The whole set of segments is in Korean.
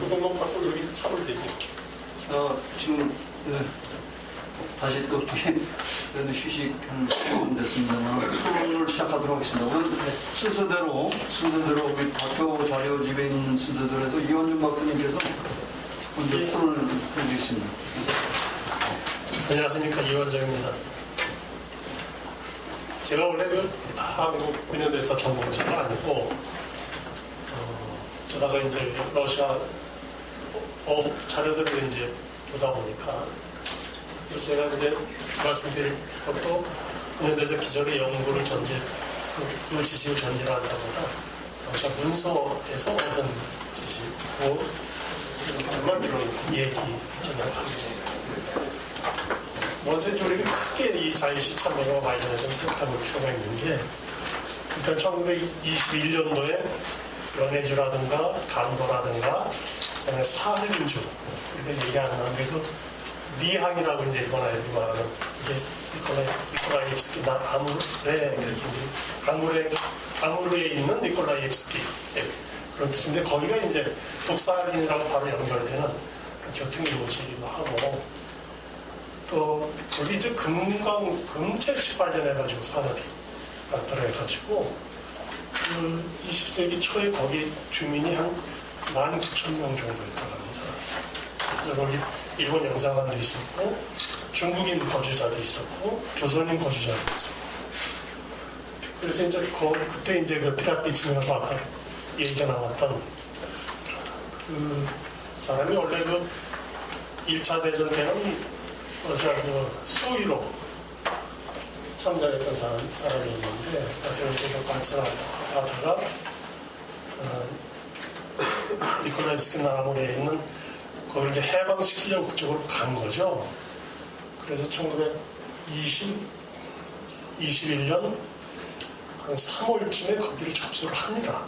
그것만 갖고 여기서 차면 되지. 지금 다시 또 휴식 한 10분 됐습니다만 토론을 시작하도록 하겠습니다. 오늘 순서대로 우리 발표 자료집에 있는 순서대로 해서 이원준 박사님께서 먼저 토론을 해주겠습니다. 안녕하십니까, 이원정입니다. 제가 원래 한국 근현대사 전공자가 아니고 저다가 이제 러시아 자료들을 이제 보다 보니까 제가 이제 말씀드릴 것도 근현대사 기존의 연구를 그 지식을 전제로 한다보다 러시아 문서에서 얻은 지식으로 그것만 주로 얘기하려고 하겠습니다. 먼저 우리가 크게 이 자유시 참여와 관련해서 생각해볼 필요가 있는 게 일단 1921년도에 연해주라든가 간도라든가 그다음에 사ህ린주 이렇게 얘기하는 게 그 니항이라고 이제 일본 아이들이 말하는 이게 니콜라이옙스키 아무레 이렇게 이제 아무르에 있는 니콜라이옙스키 그런 뜻인데 거기가 이제 북사할린이라고 바로 연결되는 교통이 이루어지기도 하고 또 거기 이제 금채취 관련해가지고 산업이 들어가지고 그 20세기 초에 거기 주민이 한 19,000명 정도 있다고 합니다. 그래서 거기 일본 영사관도 있었고 중국인 거주자도 있었고 조선인 거주자도 있었고 그래서 이제 그때 이제 그 트라피치라고 아까 얘기가 나왔던 그 사람이 원래 그 1차 대전 때는 러시아 그 소위로 참전했던 사람이 있는데 나중에 이제 발사를 하다가 니콜라이브스키 나라모리에 있는 거기 이제 해방시키려고 그쪽으로 간 거죠. 그래서 1921년 한 3월쯤에 거기를 접수를 합니다.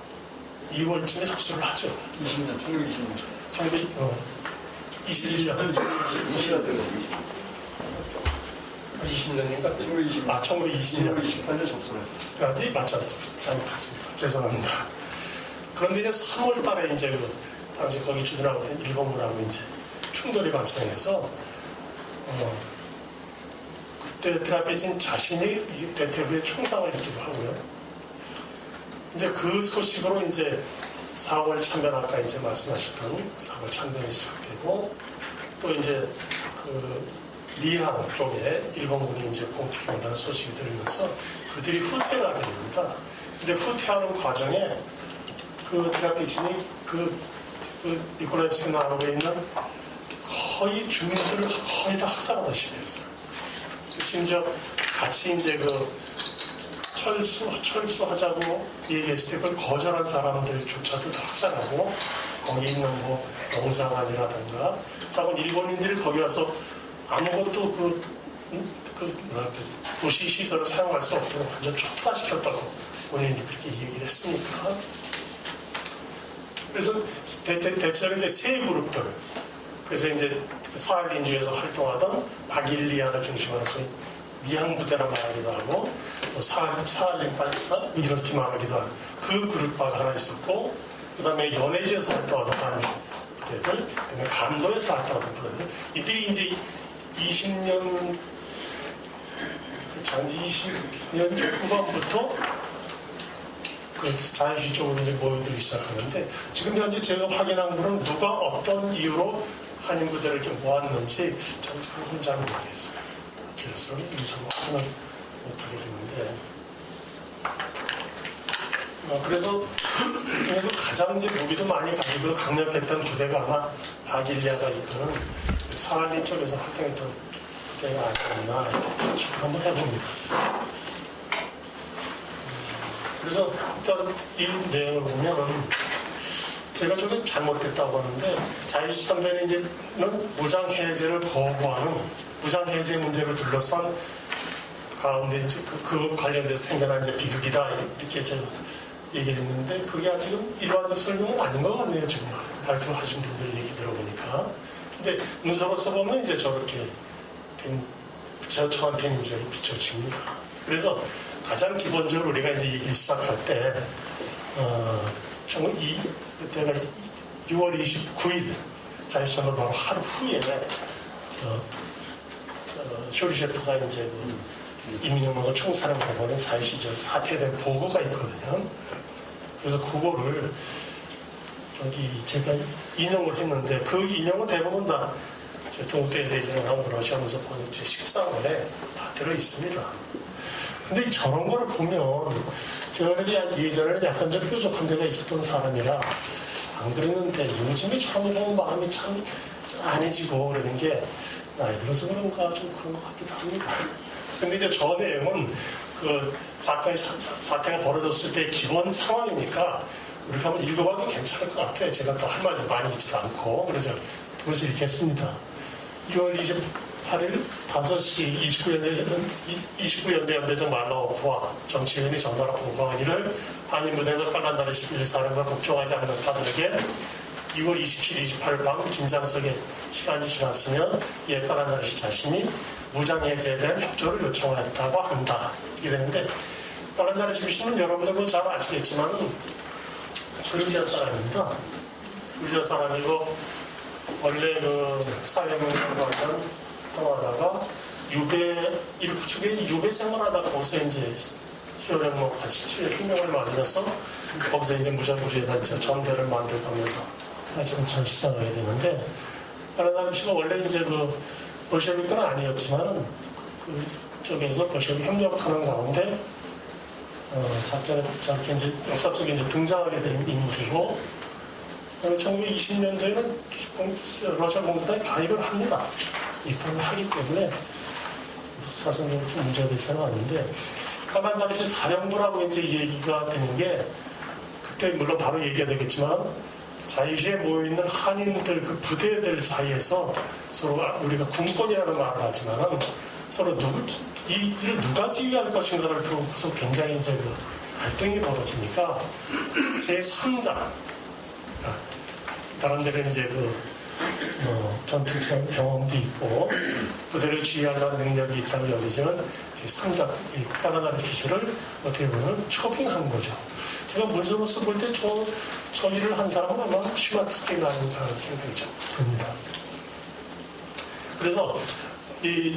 2월쯤에 접수를 하죠. 20년, 1920년. 21년. 20년인가? 1920년. 1920년. 1928년 접수를. 네, 맞죠. 잘못했습니다. 죄송합니다. 그런데 이제 3월 달에 이제 당시 거기 주둔하고 있던 일본군하고 이제 충돌이 발생해서, 그때 트라피진 자신이 대퇴부에 총상을 입기도 하고요. 이제 그 소식으로 이제 4월 참변 아까 이제 말씀하셨던 4월 참변이 시작되고 또 이제 그 리항 쪽에 일본군이 이제 공격해 온다는 소식이 들리면서 그들이 후퇴를 하게 됩니다. 근데 후퇴하는 과정에 그 트라피진이 그 니콜라이브스키 나라에 있는 거의 주민들을 거의 다 학살하다시피 했어요. 심지어 같이 이제 그 철수하자고 얘기했을 때 그걸 거절한 사람들조차도 다 학살하고 거기 있는 뭐 영사관이라든가 자꾸 일본인들이 거기 와서 아무것도 도시 시설을 사용할 수 없도록 완전 촉발시켰다고 본인이 그렇게 얘기를 했으니까 그래서 대체로 이제 세 그룹들 그래서 이제 사할린주에서 활동하던 바길리아를 중심으로 소위 미항부대라 말하기도 하고 뭐 사할린 발사 이렇게 말하기도 하고 그 그룹파가 하나 있었고 그 다음에 연해주에서 활동하던 부대들 그 다음에 간도에서 활동하던 부대들 이들이 이제 20년 후반부터 그 자유주의 쪽으로 이제 모여들기 시작하는데 지금 현재 제가 확인한 거는 누가 어떤 이유로 한인 부대를 좀 모았는지 저는 그건 잘 모르겠어요. 그래서 유선 확인을 못하게 됐는데 그래서 가장 이제 무기도 많이 가지고 강력했던 부대가 아마 바길리아가 이끄는 사할린 쪽에서 활동했던 부대가 아니었나 이렇게 한번 해봅니다. 그래서 일단 이 내용을 보면 제가 조금 잘못됐다고 하는데 자유시장변은 이제는 무장해제를 거부하는 무장해제 문제를 둘러싼 가운데 이제 그 관련돼서 생겨난 이제 비극이다 이렇게 제가 얘기를 했는데 그게 아직은 일반적 설명은 아닌 것 같네요. 지금 발표하신 분들 얘기 들어보니까. 근데 문서로서 보면 이제 저렇게 저한테는 이제 비춰집니다. 그래서 가장 기본적으로 우리가 이제 얘기를 시작할 때, 그때가 6월 29일, 자유시장은 바로 하루 후에, 쇼리 셰프가 이제 이민혁명을 총사령관으로 자유시절 사퇴된 보고가 있거든요. 그래서 그거를 제가 인용을 했는데 그 인용은 대부분 다 동국대에서 예전하고 러시아면서 보는 제 식사원에 다 들어 있습니다. 근데 저런 거를 보면 저희들이 예전에는 약간 좀 뾰족한 데가 있었던 사람이라 안 그랬는데 요즘에 저런 거 보면 마음이 참 안해지고 그러는 게 나이 들어서 그런가 좀 그런 것 같기도 합니다. 근데 이제 저 내용은 그 사태가 벌어졌을 때 기본 상황이니까 우리가 한번 읽어봐도 괜찮을 것 같아요. 제가 또 할 말도 많이 있지도 않고 그래서 그것을 읽겠습니다. 6월 28일 5시 29연대 연대장 말라오프와 정치인이 전달한 보고하기를 한인 부대가 깔란다리 11사령과 복종하지 않는 파들에게 2월 27, 28일 밤 긴장 속에 시간이 지났으면 이에 깔란다리 자신이 무장해제에 대한 협조를 요청했다고 한다. 이게 되는데 깔란다리 11은 여러분들도 잘 아시겠지만 그루지아 사람입니다. 그루지아 사람이고 원래 그 사회문명을 하다가 일부쪽에 유배 생활하다 거기서 이제 시오령목 87년 혁명을 맞으면서 거기서 이제 무장부주의단 전대를 만들어가면서 사실 시작하게 되는데 까라다리 씨가 원래 이제 그 볼셰비크는 아니었지만 그쪽에서 볼셰비크 협력하는 가운데 작전에 이제 역사 속에 이제 등장하게 된 인물이고 1920년도에는 러시아 공산당에 가입을 합니다. 입당을 하기 때문에 사실은 좀 문제가 되지는 않는데 까만다리시 사령부라고 이제 얘기가 되는 게 그때 물론 바로 얘기가 되겠지만 자유시에 모여있는 한인들 그 부대들 사이에서 서로 우리가 군권이라는 말을 하지만 서로 이들을 누가 지휘할 것인가를 두고서 굉장히 이제 그 갈등이 벌어지니까 제3자 다른 데는 이제 전투적 경험도 있고 부대를 지휘하는 능력이 있다고 여기지만 제3자 까나다리 기술을 어떻게 보면 초빙한 거죠. 제가 문서로서 볼 때 저 일을 한 사람은 아마 슈마츠키가 아닌가라는 생각이 좀 듭니다. 그래서 이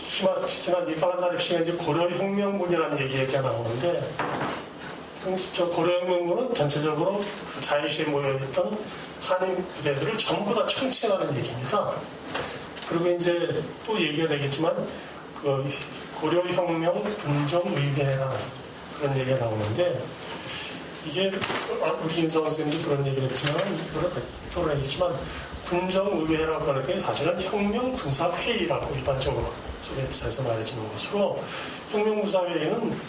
슈마츠키나 이 까나다리 씨가 이제 고려혁명군이라는 얘기가 나오는데 저 고려혁명군은 전체적으로 그 자유시에 모여있던 한인 부대들을 전부 다 총칭하는 얘기입니다. 그리고 이제 또 얘기가 되겠지만 그 고려혁명 군정의회라는 그런 얘기가 나오는데 이게 우리 임성원 선생님도 그런 얘기를 했지만 토론했지만 군정의회라고 하는 게 사실은 혁명군사회의라고 일반적으로 소비에트에서 말해주는 것으로 혁명군사회의는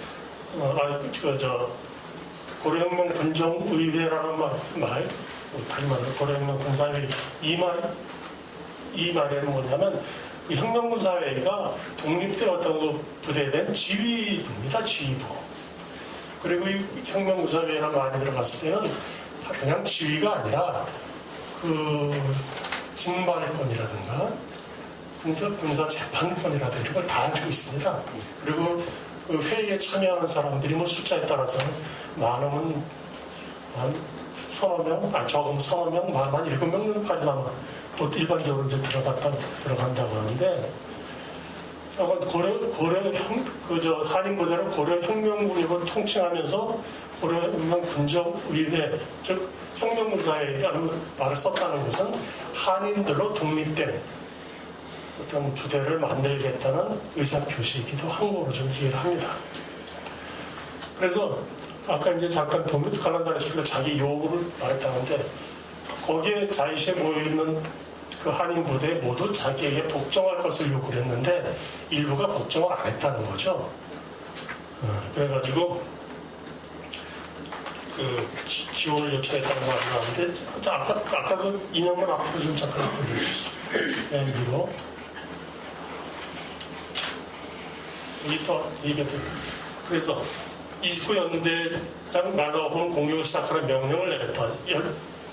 고려혁명 군정의회라는 말 다시 말해서 고려혁명 군사회의 이 말에는 뭐냐면 혁명군사회의가 독립된 어떤 그 부대에 대한 지휘부입니다. 지휘부. 그리고 이 혁명군사회의라는 말이 들어갔을 때는 그냥 지휘가 아니라 그 징발권이라든가 군사 재판권이라든가 이런 걸 다 가지고 있습니다. 그리고 그 회의에 참여하는 사람들이 뭐 숫자에 따라서 많으면 한 서너 명, 적으면 서너 명, 만 7명까지만 일반적으로 이제 들어간다고 하는데, 한인 부대를 고려혁명군으로 통칭하면서 고려혁명 군정의회, 즉 혁명군사회라는 말을 썼다는 것은 한인들로 독립된 어떤 부대를 만들겠다는 의사표시이기도 한 거로 좀 이해를 합니다. 그래서 아까 이제 잠깐 보면 칼란다리스가 자기 요구를 말했다는데 거기에 자유시에 모여있는 그 한인 부대 모두 자기에게 복종할 것을 요구를 했는데 일부가 복종을 안 했다는 거죠. 그래가지고 지원을 요청했다는 말이 나왔는데 아까 그 인형만 앞으로 좀 잠깐 보여주시죠. 맨 위로. 여기 또 얘기했던 그래서 29연대장 나가보는 공격을 시작하는 명령을 내렸다.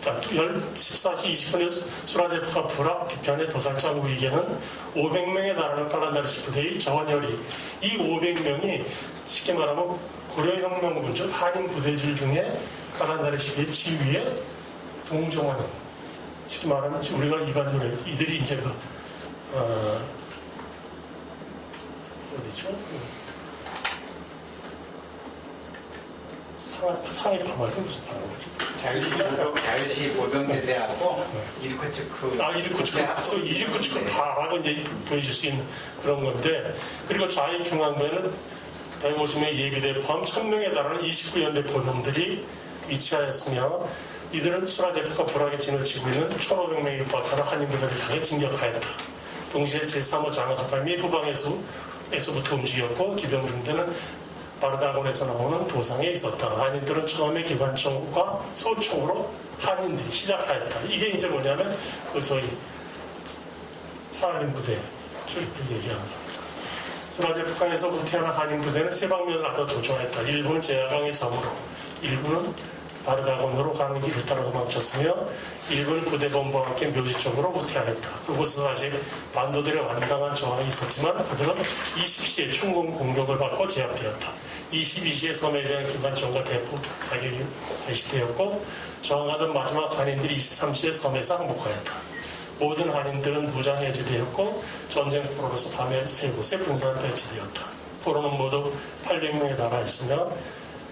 14시 20분에 수라제프가 불합 뒤편의 도살장 우익에는 500명에 달하는 칼란다르시 부대의 전열이 이 500명이 쉽게 말하면 고려혁명군 즉 한인 부대들 중에 칼란다르시의 지휘에 동정하는 쉽게 말하면 우리가 일반적으로 이들이 이제 어디죠? 상해 파마를 무슨 파는 거지? 자유시 보병대대하고 이르크츠크. 이르크츠크 다라고 이제 보여줄 수 있는 그런 건데, 그리고 좌익 중앙부에는 150명의 예비대 포함 1000명에 달하는 29연대 보병들이 위치하였으며, 이들은 수라제프가 불악의 진을 치고 있는 1500명에 육박하는 한인 부대를 향해 진격하였다. 동시에 제3호 장학파임이 후방에서부터 움직였고, 기병중대는 바르다곤에서 나오는 부상에 있었다. 한인들은 처음에 기관총과 소총으로 한인들이 시작하였다. 이게 이제 뭐냐면 그 소위 사한인 부대 를 얘기하는 겁니다. 수라제프강에서 후퇴하는 한인 부대는 세 방면을 하다 조종했다. 일부는 제야강의 섬으로, 일부는 바르다곤으로 가는 길을 따라 도망쳤으며, 일부는 부대본부와 함께 묘지 쪽으로 후퇴하였다. 그곳은 아직 반도들의 완강한 저항이 있었지만 그들은 20시에 충공 공격을 받고 제압되었다. 22시에 섬에 대한 기관총과 대포 사격이 개시되었고, 저항하던 마지막 한인들이 23시에 섬에서 항복하였다. 모든 한인들은 무장 해제되었고, 전쟁 포로로서 밤에 세 곳에 분산 배치되었다. 포로는 모두 800명에 달하 있으며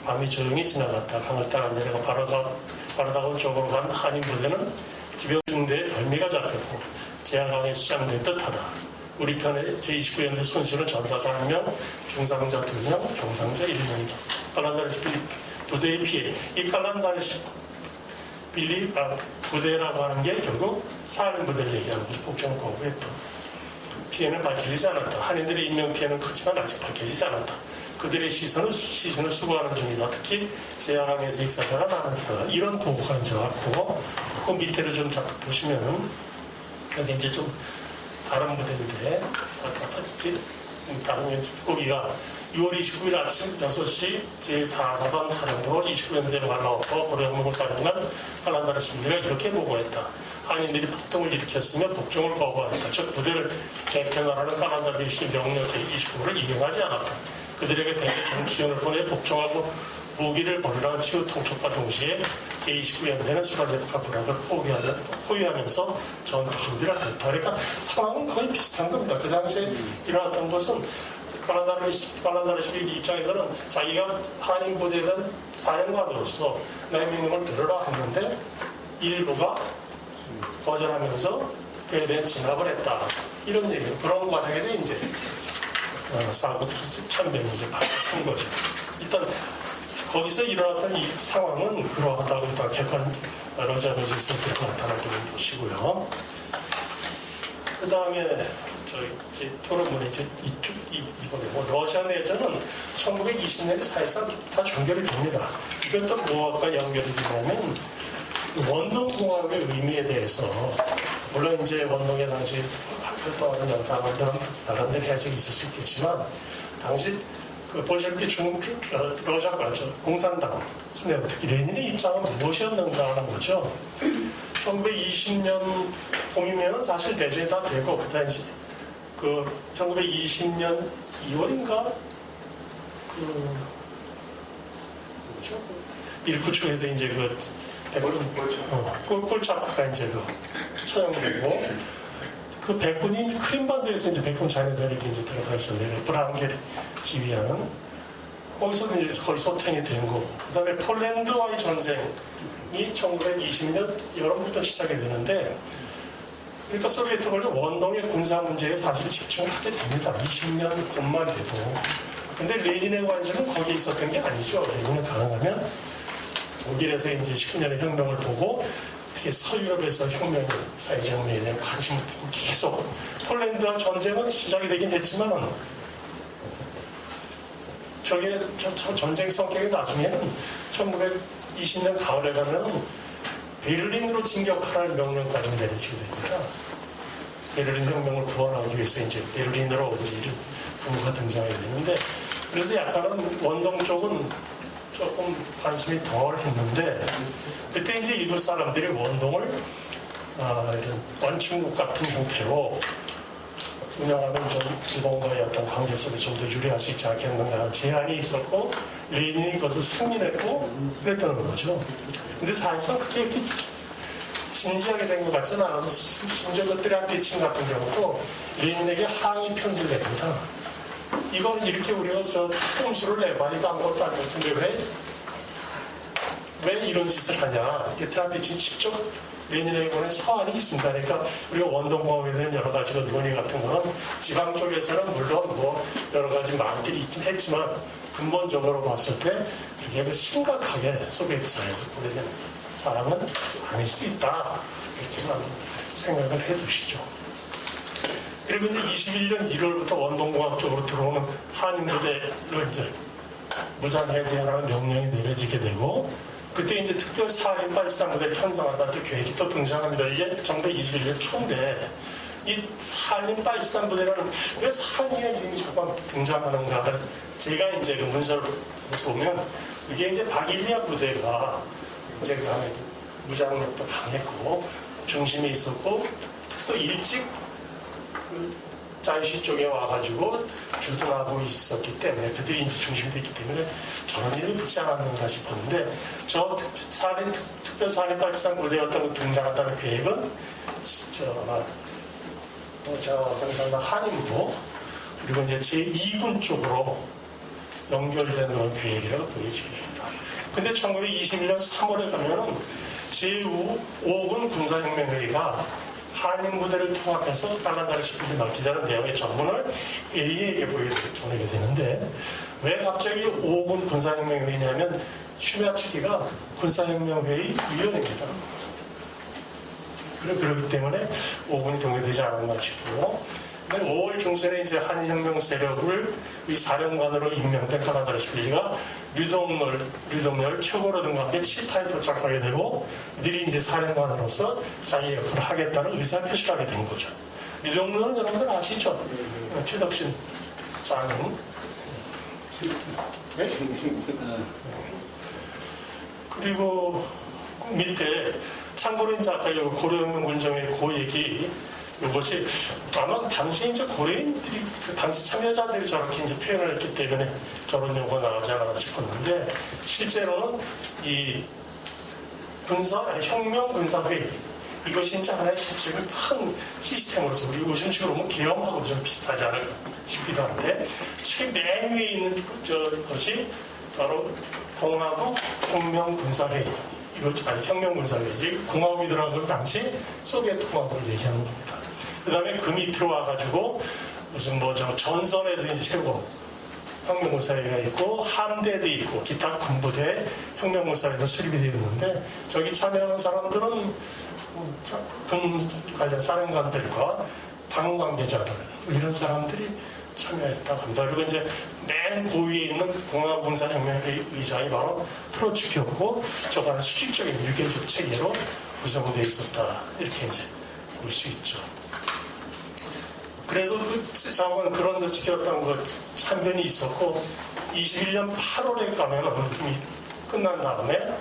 밤이 조용히 지나갔다. 강을 따라 내려가 바르다곤 쪽으로 간 한인 부대는 기병중대에 덜미가 잡혔고 제야강에 수장된 듯하다. 우리 편의 제29연대 손실은 전사자 1명, 중상자 2명, 경상자 1명이다. 칼란다르시 부대의 피해. 이 칼란다르시 부대라고 하는 게 결국 사한인 부대를 얘기하는 거죠. 복종 거부했던. 피해는 밝혀지지 않았다. 한인들의 인명 피해는 크지만 아직 밝혀지지 않았다. 그들의 시선을 수거하는 중이다. 특히 제야강에서 익사자가 나는다. 이런 보고가 이제 왔고, 그 밑에를 좀 자꾸 보시면은 여기 이제 좀 다른 부대인데, 다른 거기가 6월 29일 아침 6시 제443 사령부로 29연대로 갈라엎어 고려혁명군 사령관 칼란다르시 부대가 이렇게 보고했다. 한인들이 폭동을 일으켰으며 복종을 거부하였다. 즉 부대를 재편하라는 칼란다르시 명령 제29호를 이행하지 않았다. 그들에게 대개 정치원을 보내 복종하고 무기를 버리라는 치유 통촉과 동시에 제29연대는 수라제프가 불악을 포위하면서 전투 준비를 했다. 그러니까 상황은 거의 비슷한 겁니다. 그 당시에 일어났던 것은 칼란다르시 입장에서는 자기가 한인 부대에 대한 사령관으로서 내 명령을 들으라 했는데 일부가 거절하면서 그에 대한 진압을 했다. 이런 얘기예요. 그런 과정에서 이제 사고 참변이 이제 발생한 거죠. 일단 거기서 일어났던 이 상황은 그러하다고 일단 객관 러시아 베이스에서 그렇게 나타나고 보시고요. 그 다음에 저희 토론문에 이제 이번에 러시아 내전은 1920년에 사실상 다 종결이 됩니다. 이것도 뭐가 연결이 되냐면 원동공화국의 의미에 대해서 물론 이제 원동의 당시 활동하는 영상들은 나름대로 해석이 있을 수 있겠지만 당시 그 볼셰비키 러시아가 공산당 특히 레닌의 입장은 무엇이었는가 하는 거죠. 1920년 봄이면 사실 대전이 다 되고 그 당시 그 1920년 2월인가 이르쿠츠크에서 이제 꼴차크가 이제 처형되고 그 백군이 이제 크림반도에서 이제 백군 자연사력이 이제 들어가 있었는데 브랑겔 지휘하는 거기서 이제 거의 소탕이 된 거고 그 다음에 폴란드와의 전쟁이 1920년 여름부터 시작이 되는데 그러니까 소비에트가 원동의 군사 문제에 사실 집중을 하게 됩니다. 20년 봄만 돼도. 근데 레닌의 관심은 거기에 있었던 게 아니죠. 레닌은 가능하면 독일에서 이제 19년의 혁명을 보고 특히 서유럽에서 사회적 혁명에 대한 관심을 두고 계속 폴란드와 전쟁은 시작이 되긴 했지만 저게 전쟁 성격이 나중에는 20년 가을에 가면 베를린으로 진격하라는 명령까지 내려지게 됩니다. 베를린 혁명을 구원하기 위해서 이제 베를린으로 이제 이런 부부가 등장하게 되는데, 그래서 약간은 원동 쪽은 조금 관심이 덜 했는데, 그때 이제 일부 사람들이 원동을 이런 원충국 같은 형태로 운영하는 좀 일본과의 어떤 관계 속에 좀 더 유리할 수 있지 않겠는가 하는 제안이 있었고, 레닌이 그것을 승인했고 그랬다는 거죠. 근데 사실상 그게 이렇게 진지하게 된 것 같지는 않아서, 심지어 그 트라피친 같은 경우도 레닌에게 항의 편지를 냅니다. 이건 이렇게 우리가 꼼수를 내봐, 이거 아무것도 안 됐는데 왜 이런 짓을 하냐. 이게 트라피친 직접 레닌에게 보낸 서한이 있습니다. 그러니까 우리가 원동공업에 대한 여러 가지 논의 같은 거는 지방 쪽에서는 물론 뭐 여러 가지 말들이 있긴 했지만, 근본적으로 봤을 때 그게 심각하게 소비에트 사회에서 보내는 사람은 아닐 수 있다, 이렇게만 생각을 해두시죠. 그리고 이제 21년 1월부터 원동공학 쪽으로 들어오는 한인 부대로 이제 무장 해제하라는 명령이 내려지게 되고, 그때 이제 특별 사림 빨치산 부대를 편성한다는 계획이 또 등장합니다. 이게 1921년 초인데, 이 산림 빨치산 부대라는, 왜 산림의 이름이 잠깐 등장하는가를 제가 이제 그 문서를 보면, 이게 이제 바길리아 부대가 이제 무장력도 강했고 중심에 있었고, 또 일찍 그 자유시 쪽에 와가지고 주둔하고 있었기 때문에, 그들이 이제 중심이 됐기 때문에 저런 일이 붙지 않았는가 싶었는데, 저 특별 사림 빨치산 부대 어떤 등장한다는 계획은 항상 한인부 그리고 이제 제2군 쪽으로 연결된 그런 계획이라고 보여지게 됩니다. 근데 1921년 3월에 가면은 제5군 군사혁명회의가 한인 부대를 통합해서 달란다를 시키지 말기자는 내용의 전문을 A에게 보내게 되는데, 왜 갑자기 5군 군사혁명회의냐면 슈메아츠키가 군사혁명회의 위원입니다. 그렇기 때문에 5군이 동의되지 않았나 싶고요. 근데 5월 중순에 이제 한인혁명 세력을 이 사령관으로 임명된 카나다르 시필리가 류동열 최고로 등과 함께 치타에 도착하게 되고, 이들이 이제 사령관으로서 자기 역할을 하겠다는 의사표시를 하게 된 거죠. 류동열은 여러분들 아시죠? 최덕신 장인. 네? 그리고 밑에 참고로 이제 아까 고려혁명 군정의 그 얘기, 이것이 아마 당시 이제 고려인들이 그 당시 참여자들이 저렇게 이제 표현을 했기 때문에 저런 용어가 나오지 않았나 싶었는데, 실제로는 이 혁명 군사회의, 이것이 이제 하나의 실질적인 큰 시스템으로서 우리 요즘식으로 보면 계엄하고 좀 비슷하지 않을까 싶기도 한데, 맨 위에 있는 것이 바로 공화국 혁명 군사회의. 혁명 군사회의지, 공화국이 들어간 것은 당시 소비에트 공화국을 얘기하는 겁니다. 그 다음에 그 밑으로 와가지고 무슨 전선에도 이제 최고 혁명군사회의가 있고, 함대도 있고, 기타 군부대 혁명군사회의가 수립이 되어 있는데, 저기 참여하는 사람들은 군 관련 사령관들과 당 관계자들, 이런 사람들이 참여했다고 합니다. 그리고 이제 맨 고위에 있는 공화군사혁명회의 의장이 바로 트로츠키였고, 저가 수직적인 유계적 체계로 구성되어 있었다, 이렇게 이제 볼 수 있죠. 그래서 그 장관 그런 데 지켰던 것 참변이 있었고, 21년 8월에 가면은 끝난 다음에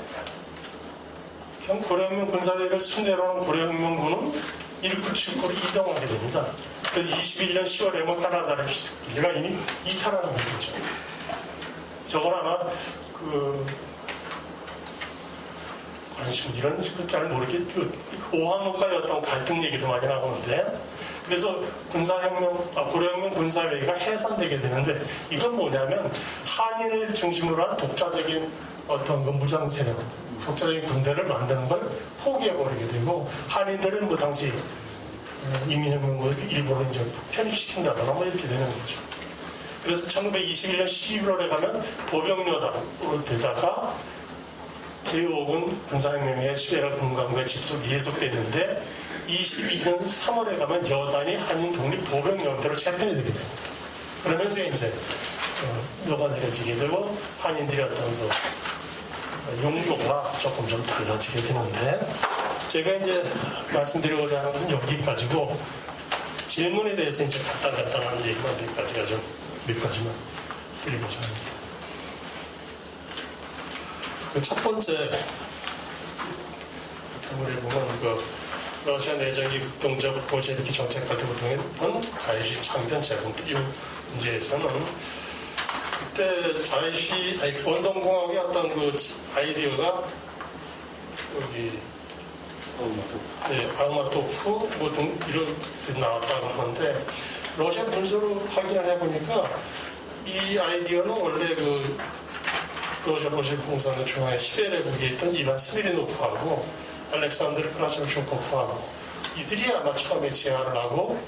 고려혁명 군사대를 순회로는 고려혁명군은 197구로 이동하게 됩니다. 그래서 21년 10월에 카나다를 얘가 이미 이탈하는 거죠. 저건 아마 관심 이런 것 잘 모르겠고, 오한문과의 어떤 갈등 얘기도 많이 나오는데, 그래서 고려혁명 군사회의가 해산되게 되는데, 이건 뭐냐면 한인을 중심으로 한 독자적인 어떤 무장 세력, 독자적인 군대를 만드는 걸 포기해버리게 되고, 한인들은 뭐 당시 인민혁명을 일부러 이제 편입시킨다거나 뭐 이렇게 되는 거죠. 그래서 1921년 11월에 가면 보병여단으로 되다가 제5군 군사혁명회 시베리아 군강부에 집속 예속됐는데, 22년 3월에 가면 여단이 한인 독립 보병연대로 재편이 되게 됩니다. 그러면서 이제 묘가 내려지게 되고, 한인들이 어떤 용도가 조금 좀 달라지게 되는데 제가 이제 말씀드리고자 하는 것은 여기까지고 질문에 대해서 이제 간단한 얘기만 몇 가지만 드리고자 합니다. 그 첫 번째 우리 보면 그 러시아 내정기 극동적 볼셰비키 정책과 동행했던 자유주의 창변 제공 이 문제에서는 그때 원동공학의 어떤 그 아이디어가 여기 아우마토프 뭐 등 이렇게 나왔다는 건데 러시아 문서로 확인을 해보니까 이 아이디어는 원래 그 러시아 볼셰비키 공산당 중앙의 시베리아국에 있던 이반 스미르노프하고 알렉산드르 크라첰초코프하고 이들이 아마 처음에 제안을 하고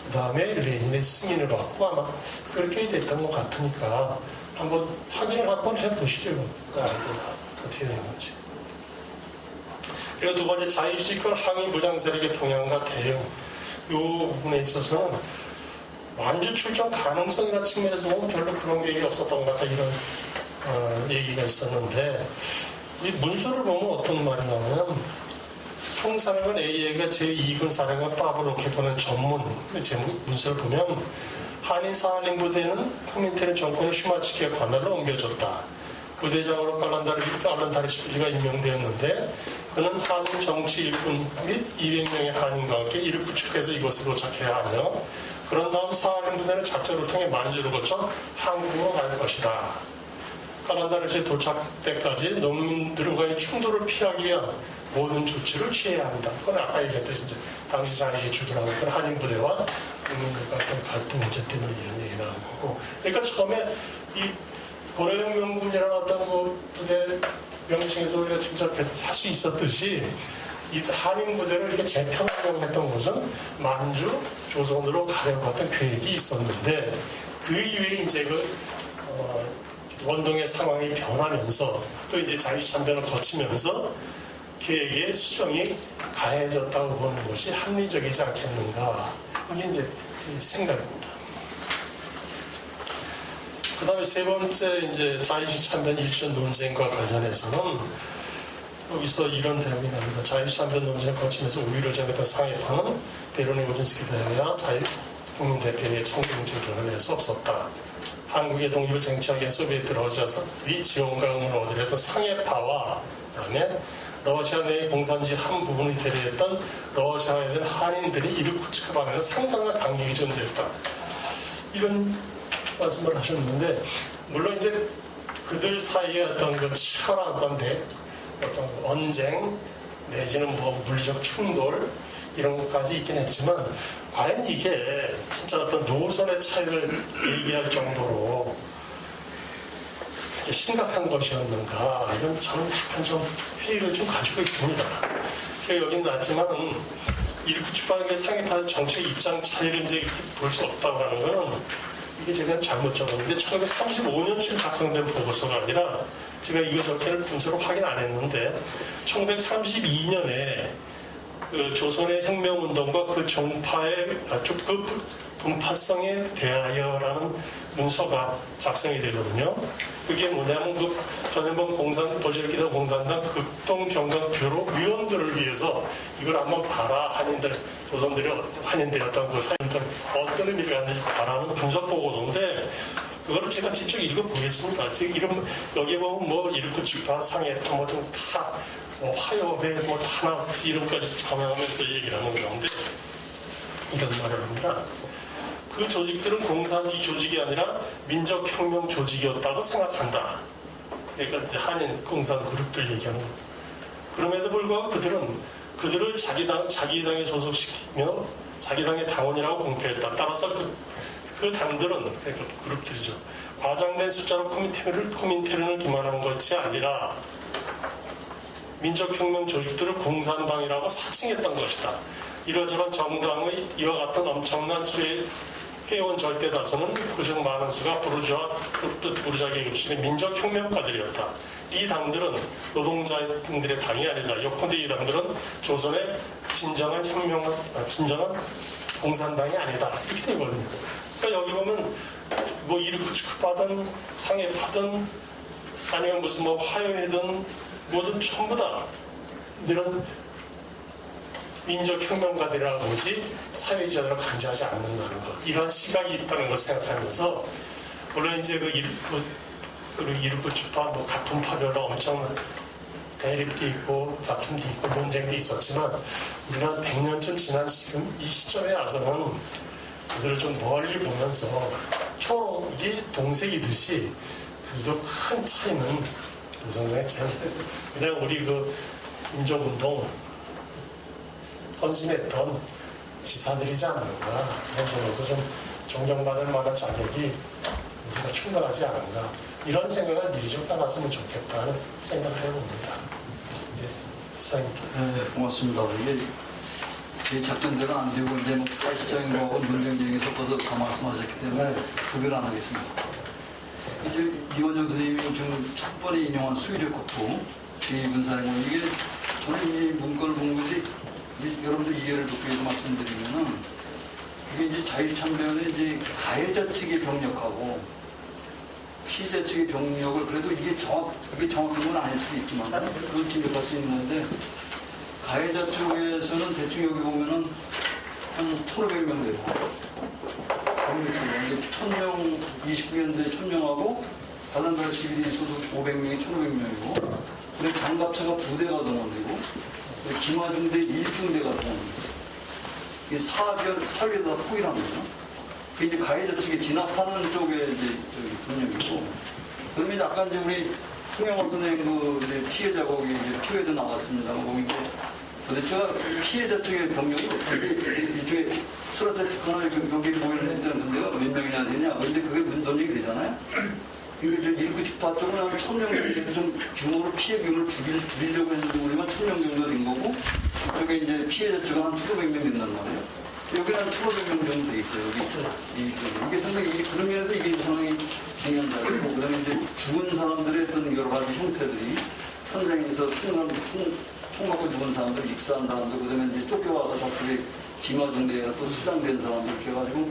그 다음에 레닌의 승인을 받고 아마 그렇게 됐던 것 같으니까 한번 확인을 한번 해보시죠. 그 아이디어가 어떻게 된 건지. 그리고 두 번째 자유주의권 항의 무장 세력의 동향과 대응 이 부분에 있어서는 완주 출전 가능성이라는 측면에서 보면 별로 그런 계획이 없었던 것 같다 이런 얘기가 있었는데 이 문서를 보면 어떤 말이 나오냐면 총사령관 A가 제2군 사령관 파브로케 보낸 전문 문서를 보면 한인 사할린 부대는 코민테른 정권의 슈마츠키의 관할로 옮겨졌다. 부대장으로 알란다르시피가 임명되었는데 그는 한인 정치 일꾼 및 200명의 한인과 함께 이를 구축해서 이곳에 도착해야 하며 그런 다음 사할린 부대는 작전을 통해 만주를 거쳐 한국으로 갈 것이다. 깔란다르시 도착 때까지 농민들과의 충돌을 피하기 위한 모든 조치를 취해야 한다. 그건 아까 얘기했듯이 이제 당시 자유주의 주도하고 있던 한인 부대와 농민들과 어떤 갈등 문제 때문에 이런 얘기 나온 거고. 그러니까 처음에 이 고려혁명군이라는 어떤 그 부대 명칭에서 우리가 직접 할 수 있었듯이 이 한인 부대를 이렇게 재편하려고 했던 것은 만주, 조선으로 가려고 했던 계획이 있었는데 그 이후에 이제 원동의 상황이 변하면서 또 이제 자유참변을 거치면서 계획의 수정이 가해졌다고 보는 것이 합리적이지 않겠는가. 이게 이제 제 생각입니다. 그 다음에 세 번째 이제 자유주의 참변 일전 논쟁과 관련해서는 여기서 이런 대목이 납니다. 자유주의 참변 논쟁을 거치면서 우위를 정했던 상해파는 베로니 오진스키 대회와 국민대표의 청중조정을 낼 수 없었다. 한국의 독립을 쟁취하기 위해 소비에트 러시아의 지원과 응원을 얻으려던 상해파와 그다음에 러시아 내 공산주의 한 부분을 대리했던 러시아에 대한 한인들이 이를 구축하는 상당한 간격이 존재했다. 이런 말씀을 하셨는데 물론 이제 그들 사이에 어떤 그 치열한 어떤 언쟁 내지는 뭐 물리적 충돌 이런 것까지 있긴 했지만 과연 이게 진짜 어떤 노선의 차이를 얘기할 정도로 심각한 것이었는가 이런 저는 약간 좀 회의를 좀 가지고 있습니다. 제가 여긴 나왔지만은 이렇게 주파하게 상해파에서 정책 입장 차이를 이제 이렇게 볼 수 없다고 하는 거는 이게 제가 잘못 적었는데 1935년쯤 작성된 보고서가 아니라 제가 이거 저렇게를 문서로 확인 안 했는데 1932년에 그 조선의 혁명운동과 그 종파의 그 분파성에 대하여라는 문서가 작성이 되거든요. 그게 뭐냐면 그 전현범 볼셰비키당 공산당 극동경각뷰로 위원들을 위해서 이걸 한번 봐라. 한인들이 어떤 그 사연들 어떤 의미를 갖는지 봐라는 분석 보고서인데 그거를 제가 직접 읽어보겠습니다. 지금 여기 보면 뭐 이렇게 집단 상해파 뭐든 다 뭐 화요회 뭐 탄압 이런까지 감행하면서 얘기를 하는 건데 이런 말을 합니다. 그 조직들은 공산주의 조직이 아니라 민족혁명 조직이었다고 생각한다. 그러니까 이제 한인 공산 그룹들 얘기하는 거예요. 그럼에도 불구하고 그들을 자기 당에 소속시키며 자기 당의 당원이라고 공표했다. 따라서 그 당들은 그러니까 그룹들이죠. 과장된 숫자로 코민테른을 기만한 것이 아니라 민족혁명 조직들을 공산당이라고 사칭했던 것이다. 이러저런 정당의 이와 같은 엄청난 수의 회원 절대 다수는 그중 많은 수가 부르주아 계급층의 민족혁명가들이었다. 이 당들은 노동자들의 당이 아니다. 요컨대 이 당들은 조선의 진정한 공산당이 아니다. 이렇게 되거든요. 그러니까 여기 보면 뭐 이르쿠츠크파든 상해파든 아니면 무슨 뭐 화요회든 모든 전부 다 이런 민족혁명가들이라고 보지 사회주의자들을 간주하지 않는다는 것, 이런 시각이 있다는 걸 생각하면서 물론 이제 이르고 주파 뭐 같은 파별로 엄청 대립도 있고 다툼도 있고 논쟁도 있었지만 우리가 100년쯤 지난 지금 이 시점에 와서는 그들을 좀 멀리 보면서 이게 동색이듯이 그래도 큰 차이는 무성생했잖아요. 그냥 우리 그 민족운동 헌신했던 지사들이지 않는가, 그런 점에서 좀 존경받을 만한 자격이 우리가 충분하지 않은가, 이런 생각을 미리 좀 따놨으면 좋겠다는 생각을 해봅니다. 네, 지사님. 네, 고맙습니다. 이게 작전대로 안 되고 이제 막 사실적인 거하고 논쟁적인 게 섞어서 다 말씀하셨기 때문에 구별 안 하겠습니다. 이제 이원영 선생님이 지금 첫 번에 인용한 수의적 국부 비분사령관, 이게 저는 이 문건을 본 것이 여러분들 이해를 돕기 위해서 말씀드리면은 이게 이제 자유참변의 이제 가해자 측의 병력하고 피해자 측의 병력을, 그래도 이게 정확한 건 아닐 수도 있지만 그걸 진격할 수 있는 건데, 가해자 쪽에서는 대충 여기 보면은 한 1,500명 되고, 병력수가 1,000명, 29년대 1,000명하고 다른 나라 시비리 소속 500명이 1,500명이고, 그리고 장갑차가 2대가 동원되고, 김하중대 1중대가 동원되고, 이게 사위에다 포기합니다. 그게 이제 가해자 측에 진압하는 쪽에 이제 병력이고, 그러면 이제 아까 이제 우리 송영원 선생님 그 이제 피해자 거기 이제 피해도 나왔습니다. 거기 이제 도대체가 피해자 쪽의 병력이 이쪽에 스라세트거나 여기 모여있는 데가 몇 명이나 되냐. 근데 그게 논쟁이 되잖아요. 그러니까 저 일구 직파 쪽은 한 1,000명 정도 좀 규모로 피해 규모를 줄이려고 했는데 우리만 1,000명 정도 된 거고, 이쪽에 이제 피해자 쪽은 한 1,500명 된단 말이에요. 여기는 한 1,500명 정도 돼 있어요. 이게 상당히 그런 면에서 이게 상당히 중요한 자리고, 그 다음에 이제 죽은 사람들의 어떤 여러 가지 형태들이 현장에서 총 맞고 죽은 사람들, 익사한 사람들, 그 다음에 이제 쫓겨와서 저쪽에 김하중대가 또 수장된 사람들, 이렇게 해가지고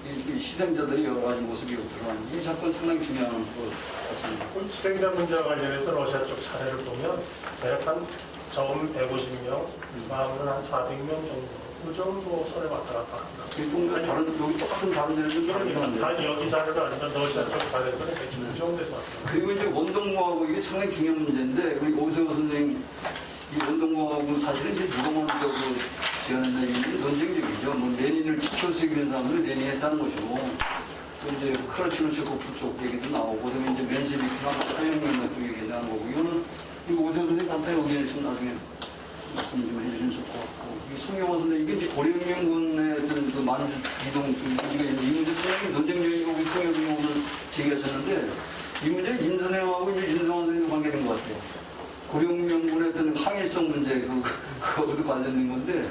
이 희생자들이 여러 가지 모습이 드러나는 이 사건 상당히 중요한 것 같습니다. 희생자 문제와 관련해서 러시아 쪽 사례를 보면 대략 한 적으면 150명, 마음은 한 400명 정도. 그 정도 선에 왔다 갔다 합니다. 여기 똑같은 다른 데는 다르긴 다 여기 자료가 아니라 러시아 쪽 자료는 대충 그 정도에서 왔다. 그리고 이제 원동공하고 이게 상당히 중요한 문제인데, 우리 오세호 선생님, 이 원동공하고 사실은 이제 누가 먼저 제안했나, 이게 논쟁적이죠. 뭐 레닌을 지켜서 이기는 사람들은 레닌 했다는 것이고, 또 이제 크라치노츠코프 쪽 얘기도 나오고, 그다음에 이제 맨시비크나 서영명 쪽 얘기도 나오는 거고, 이거는 이거 오세호 선생님 간단히 의견있으면 나중에 말씀 좀 해주시면 좋을 것 같고, 이 송영원 선생님, 이게 이제 고려혁명군의 어떤 그 만주 이동, 이 문제 상당히 논쟁적이고, 우리 송영원 선생님 오늘 제기하셨는데, 이 문제는 임선영하고 이제 윤성원 선생님 관계된 것 같아요. 고려혁명군의 어떤 항일성 문제, 그거도 관련된 건데,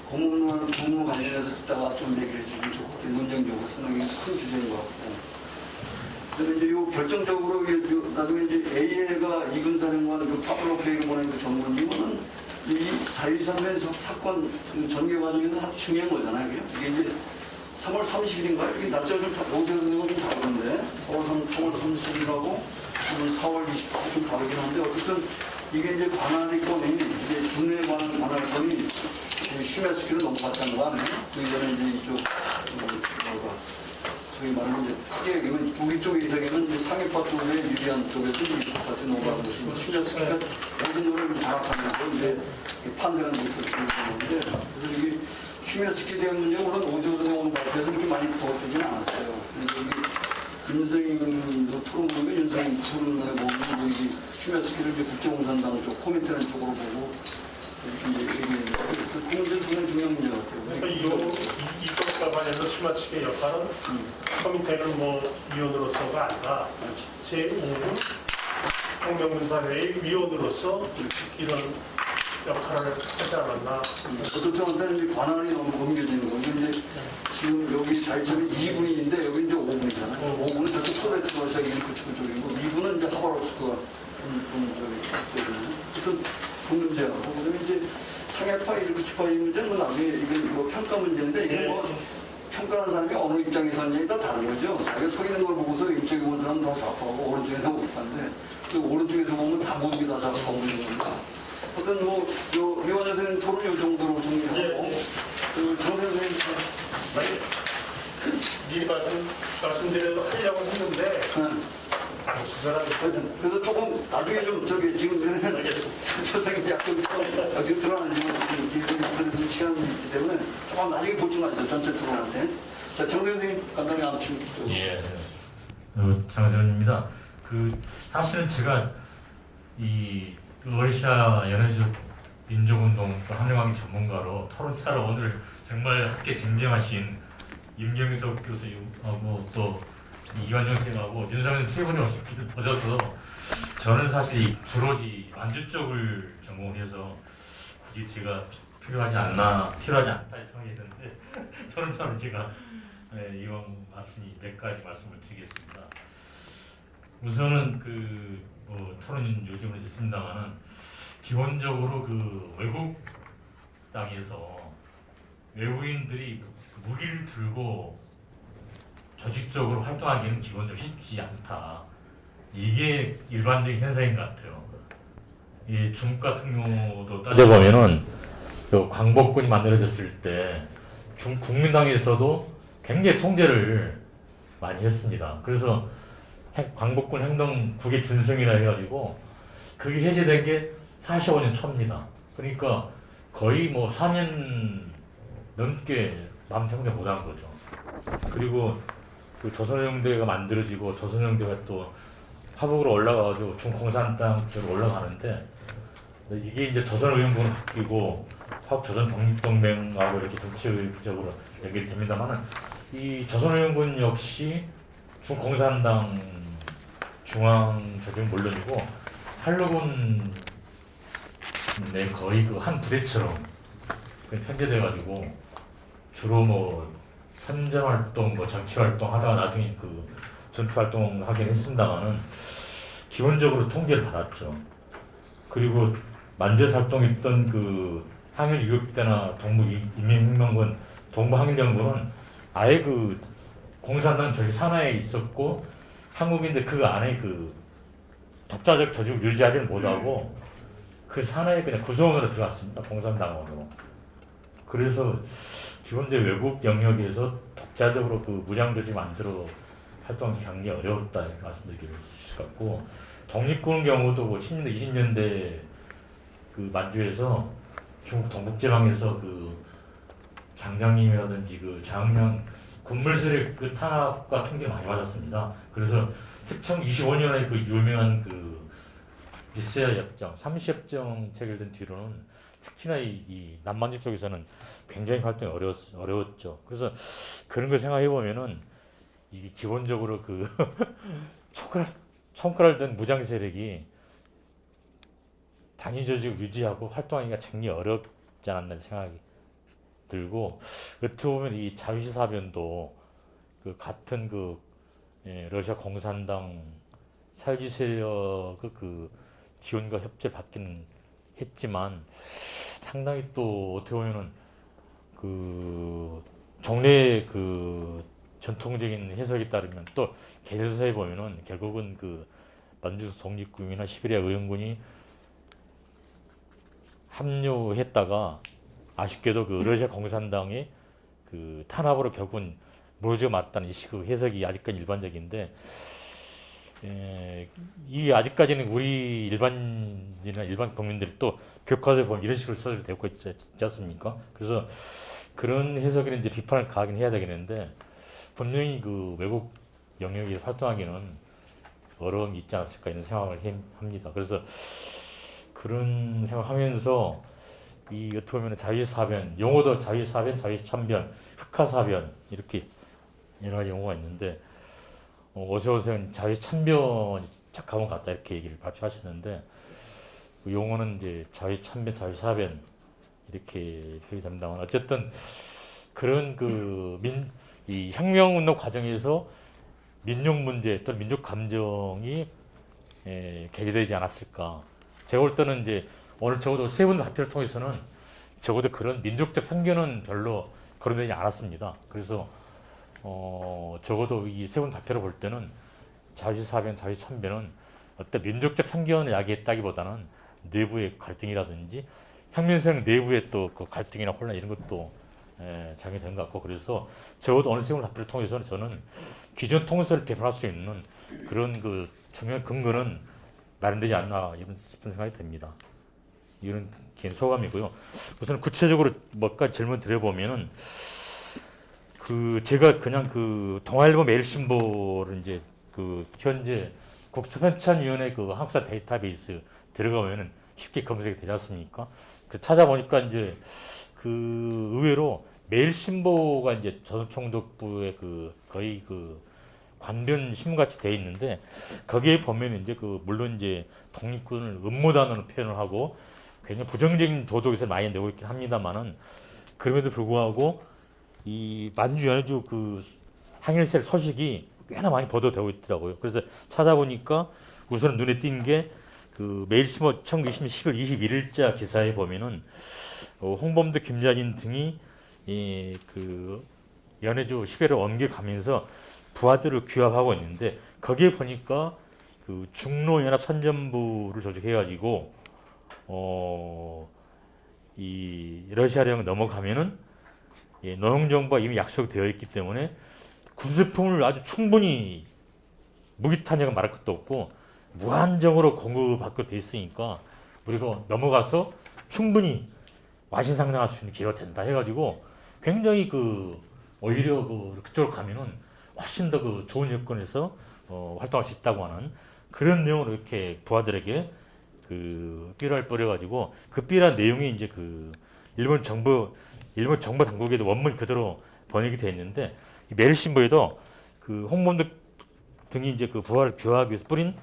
고문과 관련해서 듣다가 좀 얘기를 해주시면 좋을 것 같아요. 논쟁적으로 상당히 큰 주제인 것 같고. 그다음에 이제 요 결정적으로 나중에 이제 A가 이군사령관 그 파블로프에게 보낸 그 전문, 이거는 이 4.13의 사건 전개 과정에서 아주 중요한 거잖아요. 이게 이제 3월 30일인가요? 이게 날짜가 좀 오세훈 선생님은 좀 다르던데 3월 30일하고 4월 28일 좀 다르긴 한데, 어쨌든 이게 이제 관할권이 이제 국내 관할권이 슈메스키를 넘어갔다는 거 아니에요? 그 이전에 이제 이쪽 소위 말하면 이제 크게 얘기하면 우리 쪽에 이야기하면 이제 상해파 쪽에 유리한 쪽에서 이쪽 같이 넘어가는 것이 슈메스키가 모든 거를 장악하면서 이제 판세가 이렇게 되는데, 그래서 이게 슈메스키에 대한 문제가 물론 오세훈 선생님 발표에서 그렇게 많이 부각되지는 않았어요. 윤선생님도 토론 보면 윤선생님 토론을 보고 이게 슈메스키를 국제공산당 쪽 코미테는 쪽으로 보고 이렇게 얘기했는데, 그 문제는 상당히 중요한 문제 같아요. 그러니까 이것과 관련해서 슈마츠의 역할은 코미테는 뭐 위원으로서가 아니라 제5부 혁명군사회의 위원으로서 이런 역할을 하지 않았나. 어떻게 하면 관할이 너무 옮겨지는 거죠. 이제 지금 여기 자이점이 2분인데 여기 이제 5분이잖아요. 5분은 저쪽 소레트 러시아 그 쪽이고 2분은 이제 하바롭스크가 어쨌든 그 문제하고, 그다음에 이제 상해파 이르크츠파 이 문제는 나중에 이게 뭐 평가 문제인데, 이게 뭐 평가하는 사람이 어느 입장에 섰냐에 따라 다른 거죠. 자기가 서 있는 걸 보고서 왼쪽에 본 사람은 더 좌파고 오른쪽에서 못하는데 그 오른쪽에서 보면 다 목이 다 좌파고 있는 겁니다. 어떤 류원 선생님 토론 이 정도로 정리하고 정 선생님 미리 말씀드리려고 하려고 했는데 그 사람이 그래서 조금 나중에 좀 저기 지금 알겠습니다. 선생님 약간 여기 들어가지고 그래서 시간이 있기 때문에 조금 나중에 보충하죠. 전체 토론한테. 자, 정 선생님 간단히 암충. 예. 장선입니다. 사실은 제가 이 러시아 연해적 민족운동 또 한일관계 전문가로 토론자로 오늘 정말 함께 쟁쟁하신 임경석 교수하고 또 이완정 선생님하고 윤상현 세 분이 오셔서 저는 사실 주로 이 만주 쪽을 전공해서 굳이 제가 필요하지 않다 생각했는데 토론자로 제가 이왕 왔으니 몇 가지 말씀을 드리겠습니다. 우선은 토론 요즘은 있습니다만은 기본적으로 외국 땅에서 외국인들이 무기를 들고 조직적으로 활동하기는 기본적으로 쉽지 않다. 이게 일반적인 현상인 것 같아요. 중국 같은 경우도 따져보면은 광복군이 만들어졌을 때 국민당에서도 굉장히 통제를 많이 했습니다. 그래서 광복군 행동국의 준성이라 해가지고 그게 해제된 게 45년 초입니다. 그러니까 거의 4년 넘게 남평생 못한 거죠. 그리고 조선영대가 만들어지고 조선영대가 또 화북으로 올라가가지고 중공산 땅 쪽으로 올라가는데 이게 이제 조선의용군으로 바뀌고 화북 조선 독립동맹하고 이렇게 정치적으로 연결이 됩니다만은 이 조선의용군 역시 중공산당 중앙 조직 물론이고 한로군 거의 한 부대처럼 편제돼가지고 주로 선전활동, 정치활동 하다가 나중에 전투활동 하긴 했습니다만은 기본적으로 통제를 받았죠. 그리고 만주에서 활동했던 항일 유격 때나 동부인민혁명군, 동부항일연구는 아예 공산당 저기 산하에 있었고 한국인들 그 안에 독자적 조직을 유지하지는 못하고 그 산하에 그냥 구성원으로 들어갔습니다. 공산당으로. 그래서 기본적으로 외국 영역에서 독자적으로 무장 조직 만들어 활동하기 굉장히 어려웠다 말씀드릴 수 있을 것 같고 독립군 경우도 10년대, 20년대 만주에서 중국 동북지방에서 장장님이라든지 장명 군물세력 탄압과 통계를 많이 맞았습니다. 그래서 특청 25년에 유명한 비스야 협정, 삼시협정 체결된 뒤로는 특히나 이 남만주 쪽에서는 굉장히 활동이 어려웠죠. 그래서 그런 걸 생각해 보면은 이게 기본적으로 총칼을 든 무장 세력이 단위 조직을 유지하고 활동하기가 굉장히 어렵지 않았나 생각이 들고 어떻게 보면 이 자유시 사변도 같은 러시아 공산당 사회주의 세력의 지원과 협조를 받기는 했지만 상당히 또 어떻게 보면은 종래의 전통적인 해석에 따르면 또 계절서에 보면은 결국은 만주 독립군이나 시베리아 의용군이 합류했다가 아쉽게도 러시아 공산당의 탄압으로 결국은 무너져 맞다는 해석이 아직까지 일반적인데 이 아직까지는 우리 일반인이나 일반 국민들이 또 교과서에 보면 이런 식으로 써져 되고 있지 않습니까? 그래서 그런 해석에는 이제 비판을 가하긴 해야 되겠는데 분명히 외국 영역에 활동하기는 어려움이 있지 않았을까 이런 생각을 합니다. 그래서 그런 생각하면서 어떻게 보면 자유사변, 용어도 자유사변, 자유참변, 흑화사변 이렇게 여러 가지 용어가 있는데 오세훈 자유참변이 작가분 같다 이렇게 얘기를 발표하셨는데 그 용어는 이제 자유참변, 자유사변 이렇게 표현이 됩니다만 어쨌든 그런 이 혁명운동 과정에서 민족 문제 또는 민족 감정이 개재되지 않았을까. 제가 볼 때는 이제 오늘 적어도 세 분 발표를 통해서는 적어도 그런 민족적 편견은 별로 거론되지 않았습니다. 그래서 적어도 이 세운 발표를 볼 때는 자유사변, 자유참변은 어떤 민족적 편견을 야기했다기보다는 내부의 갈등이라든지 혁명세력 내부의 또 그 갈등이나 혼란 이런 것도 작용된 것 같고, 그래서 적어도 오늘 세운 발표를 통해서는 저는 기존 통솔을 비판할 수 있는 그런 그 중요한 근거는 마련되지 않나 싶은 생각이 듭니다. 이런 개인 소감이고요. 우선 구체적으로 몇 가지 질문 드려보면은 그 제가 그냥 그 동아일보 매일신보를 이제 그 현재 국수편찬위원회 그 한국사 데이터베이스 들어가면은 쉽게 검색이 되지 않습니까? 그 찾아보니까 이제 그 의외로 매일신보가 이제 전통독부의 그 거의 그 관변 신문같이 돼 있는데, 거기에 보면 이제 그 물론 이제 독립군을 음모단으로 표현을 하고 굉장히 부정적인 도덕에서 많이 내고 있긴 합니다만은, 그럼에도 불구하고 이 만주 연해주 그 항일세 소식이 꽤나 많이 보도되고 있더라고요. 그래서 찾아보니까 우선 눈에 띈 게 그 매일신보 1920년 10월 21일자 기사에 보면은 홍범도, 김자진 등이 그 연해주 시베리아 옮겨가면서 부하들을 규합하고 있는데, 거기에 보니까 그 중로연합 선전부를 조직해가지고 이 러시아령 넘어가면은 노동정부가 이미 약속되어 있기 때문에 군수품을 아주 충분히 무기탄약은 말할 것도 없고 무한정으로 공급받고 돼 있으니까 우리가 넘어가서 충분히 와신상장할 수 있는 기회가 된다 해가지고 굉장히 그 오히려 그쪽으로 가면은 훨씬 더 그 좋은 여건에서 활동할 수 있다고 하는 그런 내용으로 이렇게 부하들에게 그 삐라를 뿌려가지고, 그 삐라 내용이 이제 그 일본 정부 당국에도 원문 그대로 번역이 되어 있는데, 이 매일신보에도 그 홍범도 등이 이제 그 부하를 규합하기 위해서 뿌린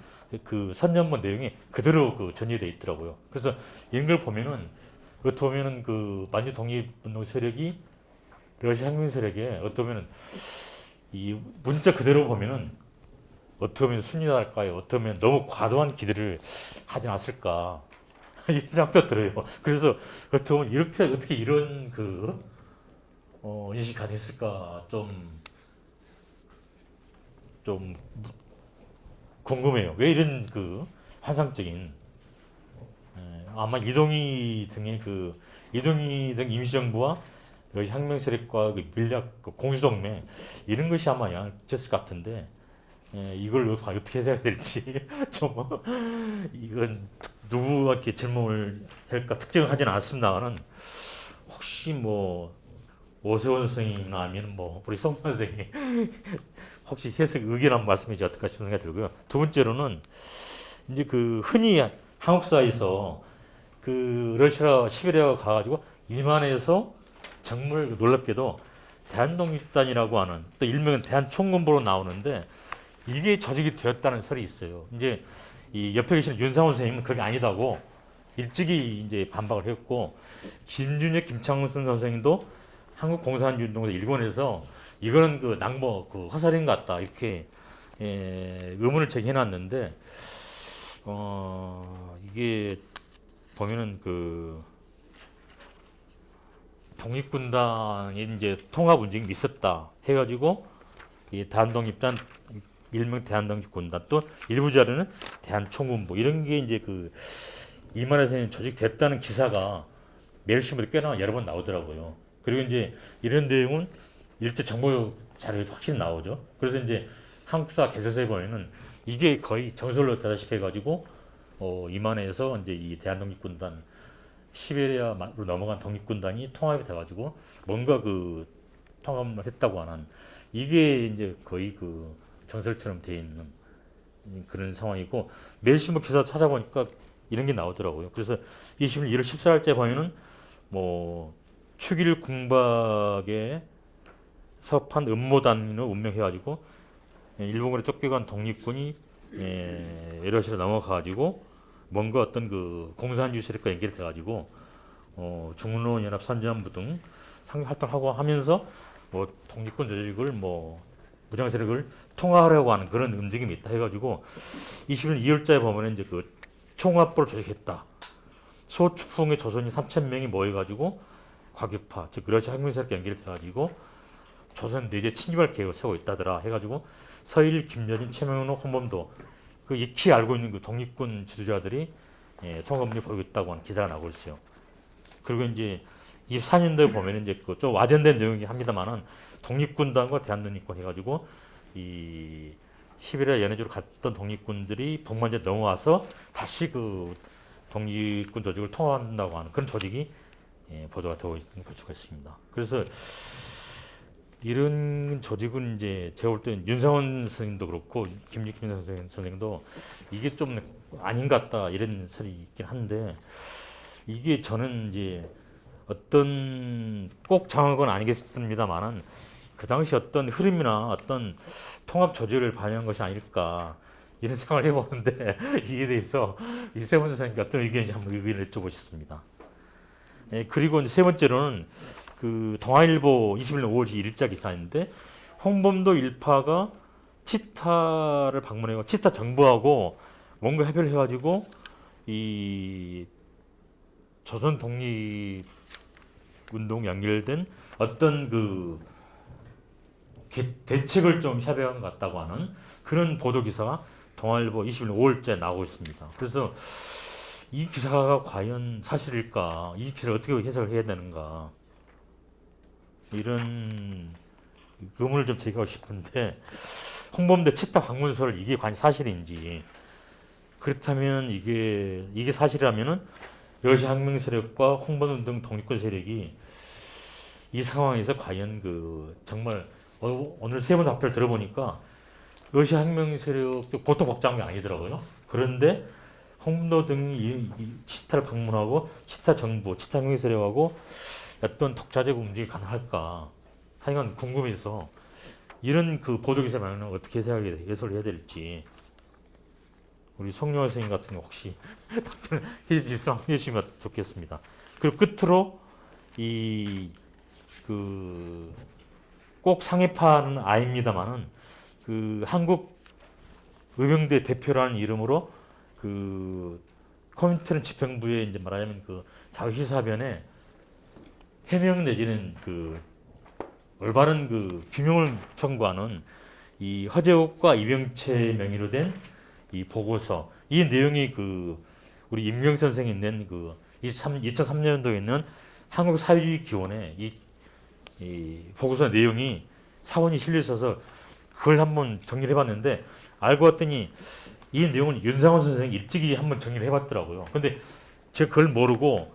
그 선전문 내용이 그대로 그 전제되어 있더라고요. 그래서 이런 걸 보면은 어떻게 보면은 그 만주 독립운동 세력이 러시아 혁명 세력에 어떻게 보면은 이 문자 그대로 보면은 어떻게 보면 순진할까요? 어떻게 보면 너무 과도한 기대를 하지 않았을까 이 생각도 들어요. 그래서 어떻게 보면 이렇게 어떻게 이런 그 인식이 가능했을까 좀 궁금해요. 왜 이런 그 환상적인 아마 이동희 등의 그 이동희 등 임시정부와 여기 혁명 세력과 그 밀약 그 공수동맹 이런 것이 아마 영향을 것 같은데, 이걸 어떻게 해석해야 될지 좀 이건 누구한테 질문을 할까 특정하지는 않습니다만은, 혹시 뭐 오세훈 선생님이나 아니면 뭐 우리 송 선생님 혹시 해석 의견 한번 말씀해 주지 어떨까 싶은 생각이 들고요. 두 번째로는 이제 그 흔히 한국사에서 그 러시아 시베리아 가가지고 이만해서 정말 놀랍게도 대한독립단이라고 하는, 또 일명은 대한총군부로 나오는데 이게 조직이 되었다는 설이 있어요. 이제 이 옆에 계시는 윤상훈 선생님은 그게 아니다고 일찍이 이제 반박을 했고, 김준혁, 김창순 선생님도 한국공산주의운동에서 일본에서 이거는 그 낭보, 그 허설인 것 같다 이렇게 의문을 제기해놨는데, 이게 보면은 그 독립군단이 이제 통합 움직임이 있었다 해가지고 이 대한독립단 일명 대한독립군단, 또 일부 자료는 대한총군부 이런 게 이제 그 이만에서 조직됐다는 기사가 매일신문에 꽤나 여러 번 나오더라고요. 그리고 이제 이런 내용은 일제 정보 자료에도 확실히 나오죠. 그래서 이제 한국사 개설서에 보면은 이게 거의 정설로 되다시피 해가지고 이만에서 이제 이 대한독립군단 시베리아로 넘어간 독립군단이 통합이 돼가지고 뭔가 그 통합을 했다고 하는, 이게 이제 거의 그 정설처럼 돼 있는 그런 상황이고, 매일신문 기사 찾아보니까 이런 게 나오더라고요. 그래서 21일 1월 14일째 보면은 뭐 축일 궁박에 섭한 음모단을 운명해가지고 일본군에 쫓겨간 독립군이 러시아로 넘어가가지고 뭔가 어떤 그 공산주의 세력과 연결돼가지고 중로연합 선전부 등 상위 활동하고 하면서 뭐 독립군 조직을 뭐 무장 세력을 통합하려고 하는 그런 움직임이 있다 해가지고 21일 2월자에 보면 이제 그 총합부를 조직했다. 소추풍의 조선인 3,000명이 모여가지고 과격파, 즉 러시아 혁명 세력과 연결돼가지고 조선 내제 침입할 계획을 세우고 있다더라 해가지고 서일, 김여진, 최명록, 홍범도 그 익히 알고 있는 그 독립군 지도자들이 통합문제 벌이고 있다고 하는 기사가 나오고 있어요. 그리고 이제 24년도에 보면 이제 그 좀 와전된 내용이긴 합니다만은 독립군단과 대한독립군 해가지고 이 시베리아 연해주로 갔던 독립군들이 북만제 넘어와서 다시 그 독립군 조직을 통합한다고 하는 그런 조직이 보도가 되고 있는 걸 볼 수가 있습니다. 그래서 이런 조직은 이제 제가 볼 때는 윤상원 선생님도 그렇고 김익김 선생님도 이게 좀 아닌 것 같다 이런 설이 있긴 한데 이게 저는 이제 어떤 꼭 정한 건 아니겠습니다만은 그 당시 어떤 흐름이나 어떤 통합 조직을 반영한 것이 아닐까 이런 생각을 해보는데 이에 대해서 이세훈 선생님께 어떤 의견인지 한번 의견을 여쭤보고 싶습니다. 그리고 이제 세 번째로는 그 동아일보 21년 5월 1일자 기사인데 홍범도 일파가 치타를 방문해서 치타 정부하고 뭔가 협의를 해가지고 이 조선 독립 운동 연결된 어떤 그 대책을 좀 협의한 것 같다고 하는 그런 보도 기사가 동아일보 21년 5월째 나오고 있습니다. 그래서 이 기사가 과연 사실일까? 이 기사를 어떻게 해석을 해야 되는가? 이런 의문을 좀 제기하고 싶은데 홍범도 치타 방문서를 이게 과연 사실인지 그렇다면 이게 사실이라면은 러시아 혁명 세력과 홍범도 등 독립군 세력이 이 상황에서 과연 그 정말 오늘 세 번 답변을 들어보니까 러시아 혁명 세력도 보통 복잡한 게 아니더라고요. 그런데 홍범도 등이 치타를 방문하고 치타 정부, 치타 혁명 세력하고 어떤 독자적 움직임이 가능할까 하여간 궁금해서 이런 그 보도기사 방향을 어떻게 해석을 해야 될지 우리 송영화 선생님 같은 경우 혹시 답변을 해주시면 좋겠습니다. 그리고 끝으로 꼭 상해파는 아닙니다만은 그 한국 의병대 대표라는 이름으로 그 코민테른 집행부에 이제 말하자면 그 자유시사변에 해명 내지는 그 올바른 그 규명을 청구하는 이 허재욱과 이병채 명의로 된 이 보고서 이 내용이 그 우리 임경 선생이 낸 그 2003년도에 있는 한국 사회주의 기원에 이 보고서 내용이 사원이 실려 있어서 그걸 한번 정리를 해봤는데 알고 봤더니 이 내용을 윤상원 선생이 일찍이 한번 정리를 해봤더라고요. 근데 제가 그걸 모르고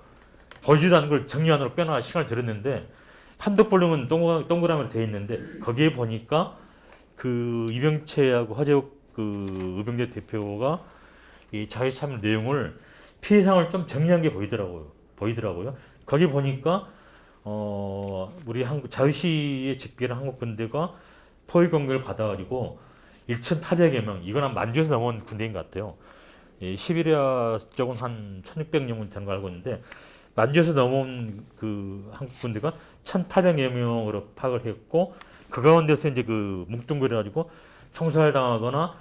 보지도 않은 걸 정리하느라 꽤나 시간을 들였는데 판독본령은 동그라미로 되어 있는데 거기에 보니까 그 이병채하고 허재욱 그 의병대 대표가 이 자유참여 내용을 피해상을 좀 정리한 게 보이더라고요. 거기 보니까 우리 한국 자유시에 집계한 한국 군대가 포위 공격을 받아가지고 1,800여 명, 이건 한 만주에서 넘어온 군대인 것 같아요. 시베리아 쪽은 한 1,600명 되는 걸 알고 있는데 만주에서 넘어온 그 한국 군대가 1,800여 명으로 파악을 했고 그 가운데서 이제 그 뭉뚱그려가지고 총살 당하거나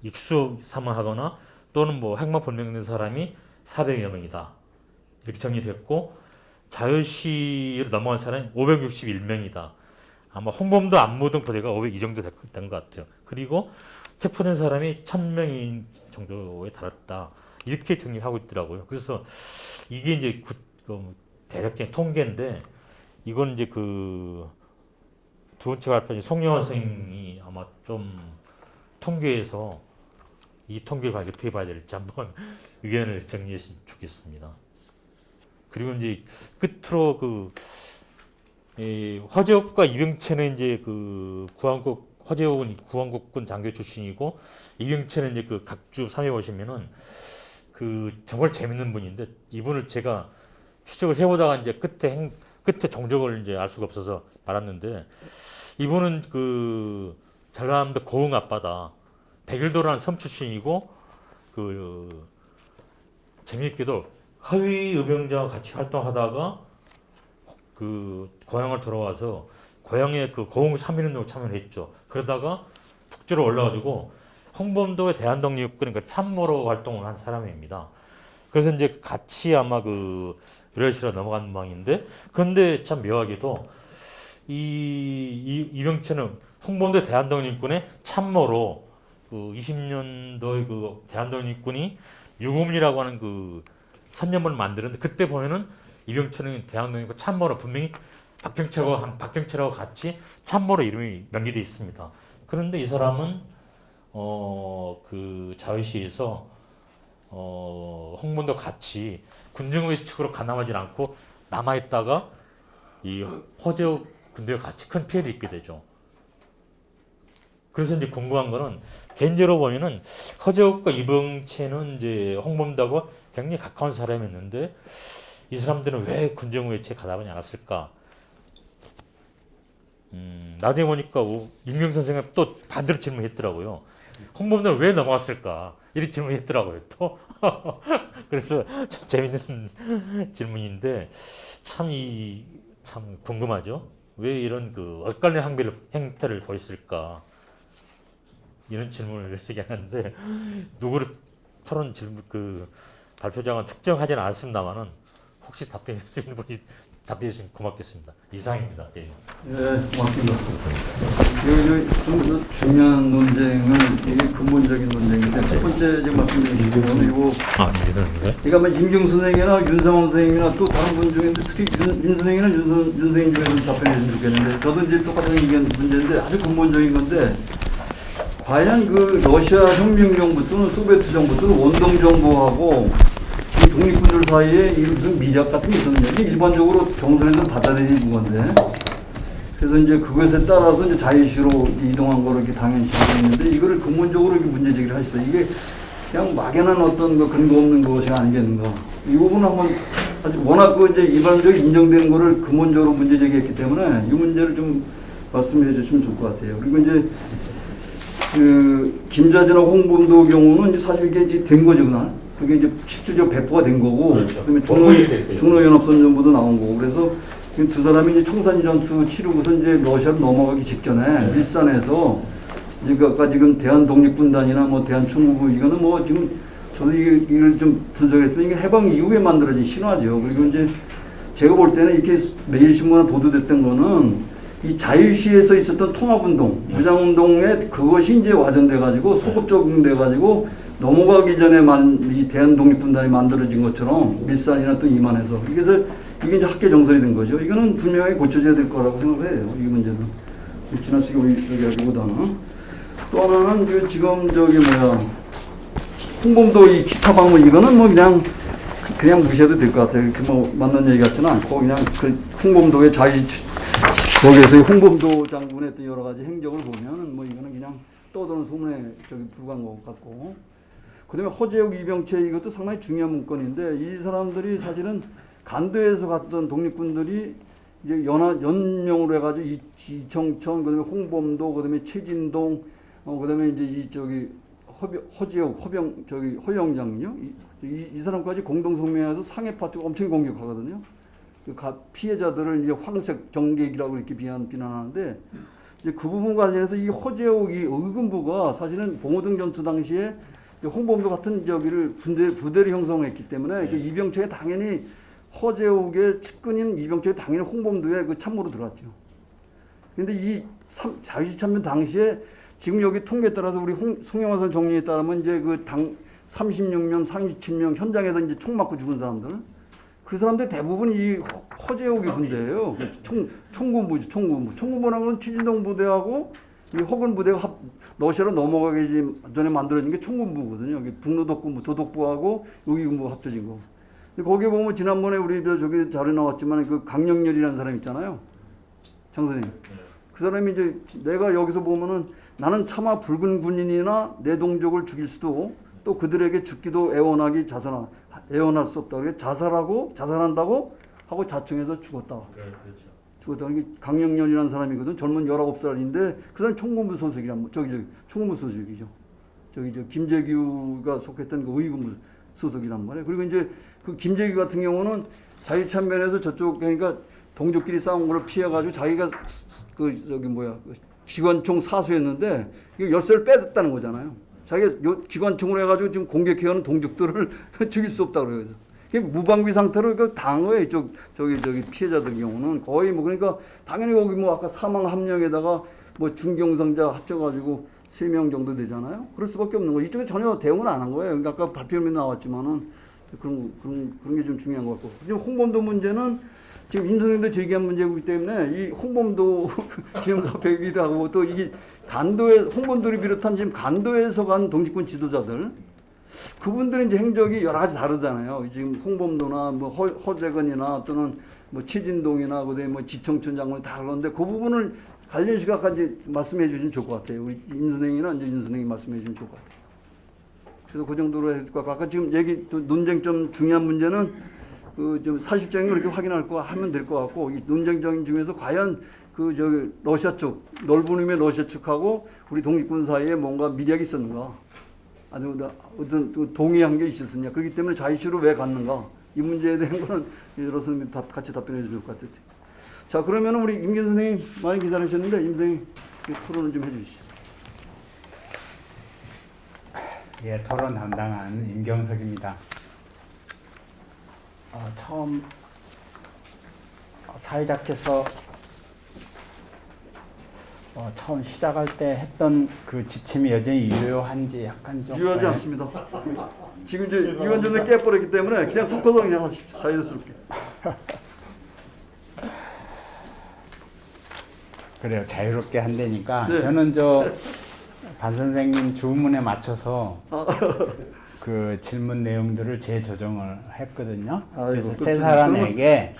익수 사망하거나 또는 뭐 핵만 불명된 사람이 400여 명이다. 이렇게 정리됐고 자유시로 넘어간 사람이 561명이다. 아마 홍범도 안무등 부대가 500 이 정도 된 것 같아요. 그리고 체포된 사람이 1,000명 정도에 달했다. 이렇게 정리를 하고 있더라고요. 그래서 이게 이제 대략적인 통계인데 이건 이제 그 두 번째 발표인 송영환 선생님이 아마 좀 통계에서 이 통계를 어떻게 봐야 될지 한번 의견을 정리했으면 좋겠습니다. 그리고 이제 끝으로 그 허재욱과 이병채는 이제 그 허재욱은 구한국군 장교 출신이고 이병채는 이제 그 각주 3회 보시면은 그 정말 재밌는 분인데 이분을 제가 추적을 해보다가 이제 끝에 종적을 이제 알 수가 없어서 말았는데 이분은 그 전라남도 고흥 앞바다 백일도라는 섬 출신이고 그 재미있게도 허위 의병자와 같이 활동하다가 그 고향을 돌아와서 고향에 그 고흥 3.1운동에 참여를 했죠. 그러다가 북조로 올라가지고 홍범도의 대한독립군 그러니까 참모로 활동을 한 사람입니다. 그래서 이제 같이 아마 그 러시아로 넘어간 모양인데 그런데 참 묘하게도 이병채는 홍범도 대한독립군의 참모로 그 20년도에 그 대한독립군이 유고문이라고 하는 그 선념을 만드는데 그때 보면은 이병철은 대한독립군 참모로 분명히 박병철하고 같이 참모로 이름이 명기되어 있습니다. 그런데 이 사람은 그 자유시에서 홍범도 같이 군중의 측으로 가담하지 않고 남아 있다가 이 허재욱 군대와 같이 큰 피해를 입게 되죠. 그래서 이제 궁금한 거는 개인적으로 보면은 허재욱과 이병채는 이제 홍범도하고 굉장히 가까운 사람이었는데 이 사람들은 왜 군정우회치에 가담하지 않았을까? 나중에 보니까 임경 선생님 또 반대로 질문했더라고요. 홍범도는 왜 넘어갔을까? 이렇게 질문했더라고요. 또 그래서 참 재밌는 질문인데 참 궁금하죠. 왜 이런 그 엇갈린 행태를 보였을까? 이런 질문을 제기하는데 누구를 토론 질문 그 발표자가 특정하지는 않습니다만은 혹시 답변해 줄 수 있는 분이 답변해 주시면 고맙겠습니다. 이상입니다. 예. 네, 고맙습니다. 좀 중요한 논쟁은 이게 근본적인 논쟁인데 첫 번째 지금 말씀드린 건 그리고 그러니까 뭐 임경 선생이나 윤상원 선생님이나 또 다른 분 중인데 특히 윤 선생이나 윤 선생님 중에서 답변해 주시면 좋겠는데 저도 이제 똑같은 의견 문제인데 아주 근본적인 건데 과연 그 러시아 혁명정부 또는 소비에트 정부 또는 원동 정부하고 이 독립군들 사이에 이 무슨 미력 같은 게 있었느냐. 이게 일반적으로 정선에서 받아들이는 건데. 그래서 이제 그것에 따라서 이제 자유시로 이동한 거로 이렇게 당연시 하고 있는데 이거를 근본적으로 이렇게 문제 제기를 하셨어요. 이게 그냥 막연한 어떤 거 근거 없는 것이 아니겠는가. 이 부분은 한번 아주 워낙 그 이제 일반적으로 인정되는 거를 근본적으로 문제 제기했기 때문에 이 문제를 좀 말씀해 주시면 좋을 것 같아요. 그리고 이제 그 김자진하고 홍범도 경우는 이제 사실 이게 이제 된 거죠, 그날. 그게 이제 실질적으로 배포가 된 거고, 그렇죠. 그다음에 중로연합선전부도 나온 거고, 그래서 두 사람이 이제 청산 전투 치르고서 이제 러시아로 넘어가기 직전에 밀산에서 이제 아까 지금 대한독립군단이나 뭐 대한총국부 이거는 뭐 지금 저도 이걸 좀 분석했으면 이게 해방 이후에 만들어진 신화죠. 그리고 이제 제가 볼 때는 이렇게 매일신문에 보도됐던 거는 이 자유시에서 있었던 통합운동, 무장운동에 그것이 이제 와전돼가지고 소급 적응돼가지고 넘어가기 전에 이 대한독립군단이 만들어진 것처럼 밀산이나 또 이만해서 그래서 이게 이제 학계 정설이 된 거죠. 이거는 분명히 고쳐져야 될 거라고 생각을 해요. 이 문제는 지나치게 우리 하기보다는 또 하나는 지금 홍범도 이 기타 방문 이거는 뭐 그냥 무시해도 될 것 같아요. 이렇게 뭐 맞는 얘기 같지는 않고 그냥 그 홍범도의 거기에서 홍범도 장군의 어떤 여러 가지 행적을 보면은 뭐 이거는 그냥 떠도는 소문에 불과한 것 같고. 그다음에 허재욱, 이병채 이것도 상당히 중요한 문건인데 이 사람들이 사실은 간도에서 갔던 독립군들이 이제 연명으로 해가지고 이청천, 그다음에 홍범도, 그다음에 최진동, 그다음에 이제 허재욱, 허영장요. 이 사람까지 공동 성명해서 상해파 쪽 엄청 공격하거든요. 그 피해자들을 이제 황색 정객이라고 이렇게 비난하는데 이제 그 부분 관련해서 이 허재욱이 의금부가 사실은 봉오등 전투 당시에 홍범도 같은 부대를 형성했기 때문에 그 이병철이 당연히 허재욱의 측근인 이병철이 당연히 홍범도의 그 참모로 들어갔죠. 그런데 이 자유시 참변 당시에 지금 여기 통계에 따라서 우리 송영화선 정리에 따르면 이제 그 36명, 37명 현장에서 이제 총 맞고 죽은 사람들. 그 사람들 대부분 이 허재욱의 군대예요. 총군부죠, 총군부. 총군부라는 건 최진동 부대하고 이 허근 부대가 러시아로 넘어가기 전에 만들어진 게 총군부거든요. 북로독군부, 도독부하고 의기군부가 합쳐진 거. 거기에 보면 지난번에 우리 저기 자료 나왔지만 그 강영렬이라는 사람 있잖아요. 장 선생님. 그 사람이 이제 내가 여기서 보면은 나는 차마 붉은 군인이나 내 동족을 죽일 수도 또 그들에게 죽기도 애원할 수 없다. 자살한다고 하고 자청해서 죽었다. 그렇죠. 죽었다는 게 강영렬이라는 사람이거든. 젊은 19살인데 그 사람 총군부 소속이란 총군부 소속이죠. 김재규가 속했던 그 의군부 소속이란 말이에요. 그리고 이제 그 김재규 같은 경우는 자유참변에서 그러니까 동족끼리 싸운 걸 피해가지고 자기가 기관총 사수였는데 열쇠를 빼냈다는 거잖아요. 자기가 기관총으로 해가지고 지금 공격해오는 동족들을 죽일 수 없다고 그래요. 그게 무방비 상태로 그 당해 저기 피해자들 경우는 거의 뭐 그러니까 당연히 거기 뭐 아까 사망 한 명에다가 뭐 중경상자 합쳐가지고 3명 정도 되잖아요. 그럴 수밖에 없는 거예요. 이쪽에 전혀 대응을 안 한 거예요. 그러니까 아까 발표문에 나왔지만은 그런 게 좀 중요한 것 같고. 지금 홍범도 문제는 지금 임 선생님도 제기한 문제이기 때문에 이 홍범도 기념사표이기도 하고 또 이게 간도에 홍범도를 비롯한 지금 간도에서 간 동지권 지도자들 그분들은 이제 행적이 여러 가지 다르잖아요. 지금 홍범도나 뭐 허재건이나 또는 뭐 최진동이나 그다음에 뭐 지청천 장관이 다 그런데 그 부분을 관련 시각까지 말씀해 주시면 좋을 것 같아요. 우리 임 선생이나 이제 윤 선생이 말씀해 주시면 좋을 것 같아요. 그래서 그 정도로 해야 될 것 같고 아까 지금 얘기 또 논쟁점 중요한 문제는 그 좀 사실적인 걸 이렇게 확인할 거 하면 될 것 같고 이 논쟁적인 중에서 과연 그 저기 러시아 측 넓은 의미의 러시아 측하고 우리 독립군 사이에 뭔가 미력이 있었는가 아니면 어떤 그 동의한 게 있었느냐 그렇기 때문에 자유시로 왜 갔는가 이 문제에 대한 거는 여러 선생님 같이 답변해 주실 것 같아요. 자 그러면 우리 임경 선생님 많이 기다리셨는데 임 선생님 토론을 좀 해주시죠. 예, 토론 담당한 임경석입니다. 처음 사회자께서 처음 시작할 때 했던 그 지침이 여전히 유효한지 약간 좀 유효하지 않습니다. 지금 이제 유언전을 깨버렸기 때문에 그냥 섞어서 그냥 하십시오. 자연스럽게. 그래요. 자유롭게 한다니까 네. 저는 반 선생님 주문에 맞춰서 그 질문 내용들을 재조정을 했거든요. 그래서 세 사람에게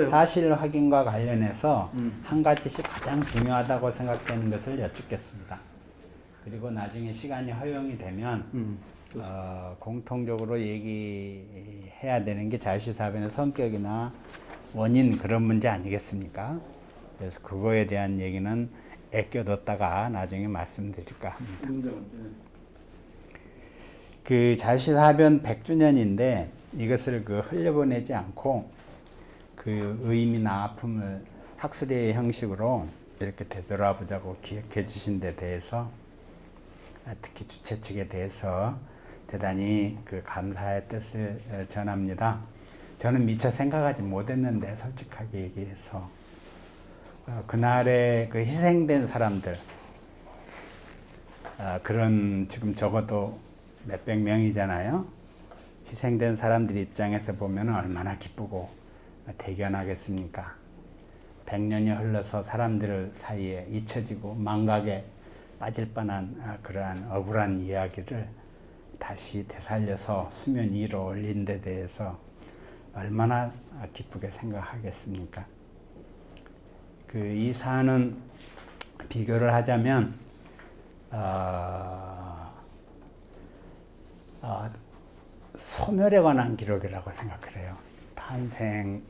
사실 확인과 관련해서 한 가지씩 가장 중요하다고 생각되는 것을 여쭙겠습니다. 그리고 나중에 시간이 허용이 되면 공통적으로 얘기해야 되는 게 자유시사변의 성격이나 원인 그런 문제 아니겠습니까? 그래서 그거에 대한 얘기는 애껴뒀다가 나중에 말씀드릴까 합니다. 그 자유시사변 100주년인데 이것을 흘려보내지 않고 그 의미나 아픔을 학술의 형식으로 이렇게 되돌아보자고 기획해 주신 데 대해서 특히 주최 측에 대해서 대단히 그 감사의 뜻을 전합니다. 저는 미처 생각하지 못했는데 솔직하게 얘기해서 그날에 그 희생된 사람들 그런 지금 적어도 몇백 명이잖아요. 희생된 사람들 입장에서 보면 얼마나 기쁘고 대견하겠습니까? 100년이 흘러서 사람들 사이에 잊혀지고 망각에 빠질 뻔한 그러한 억울한 이야기를 다시 되살려서 수면 위로 올린 데 대해서 얼마나 기쁘게 생각하겠습니까? 이 사안은 비교를 하자면 소멸에 관한 기록이라고 생각을 해요. 탄생,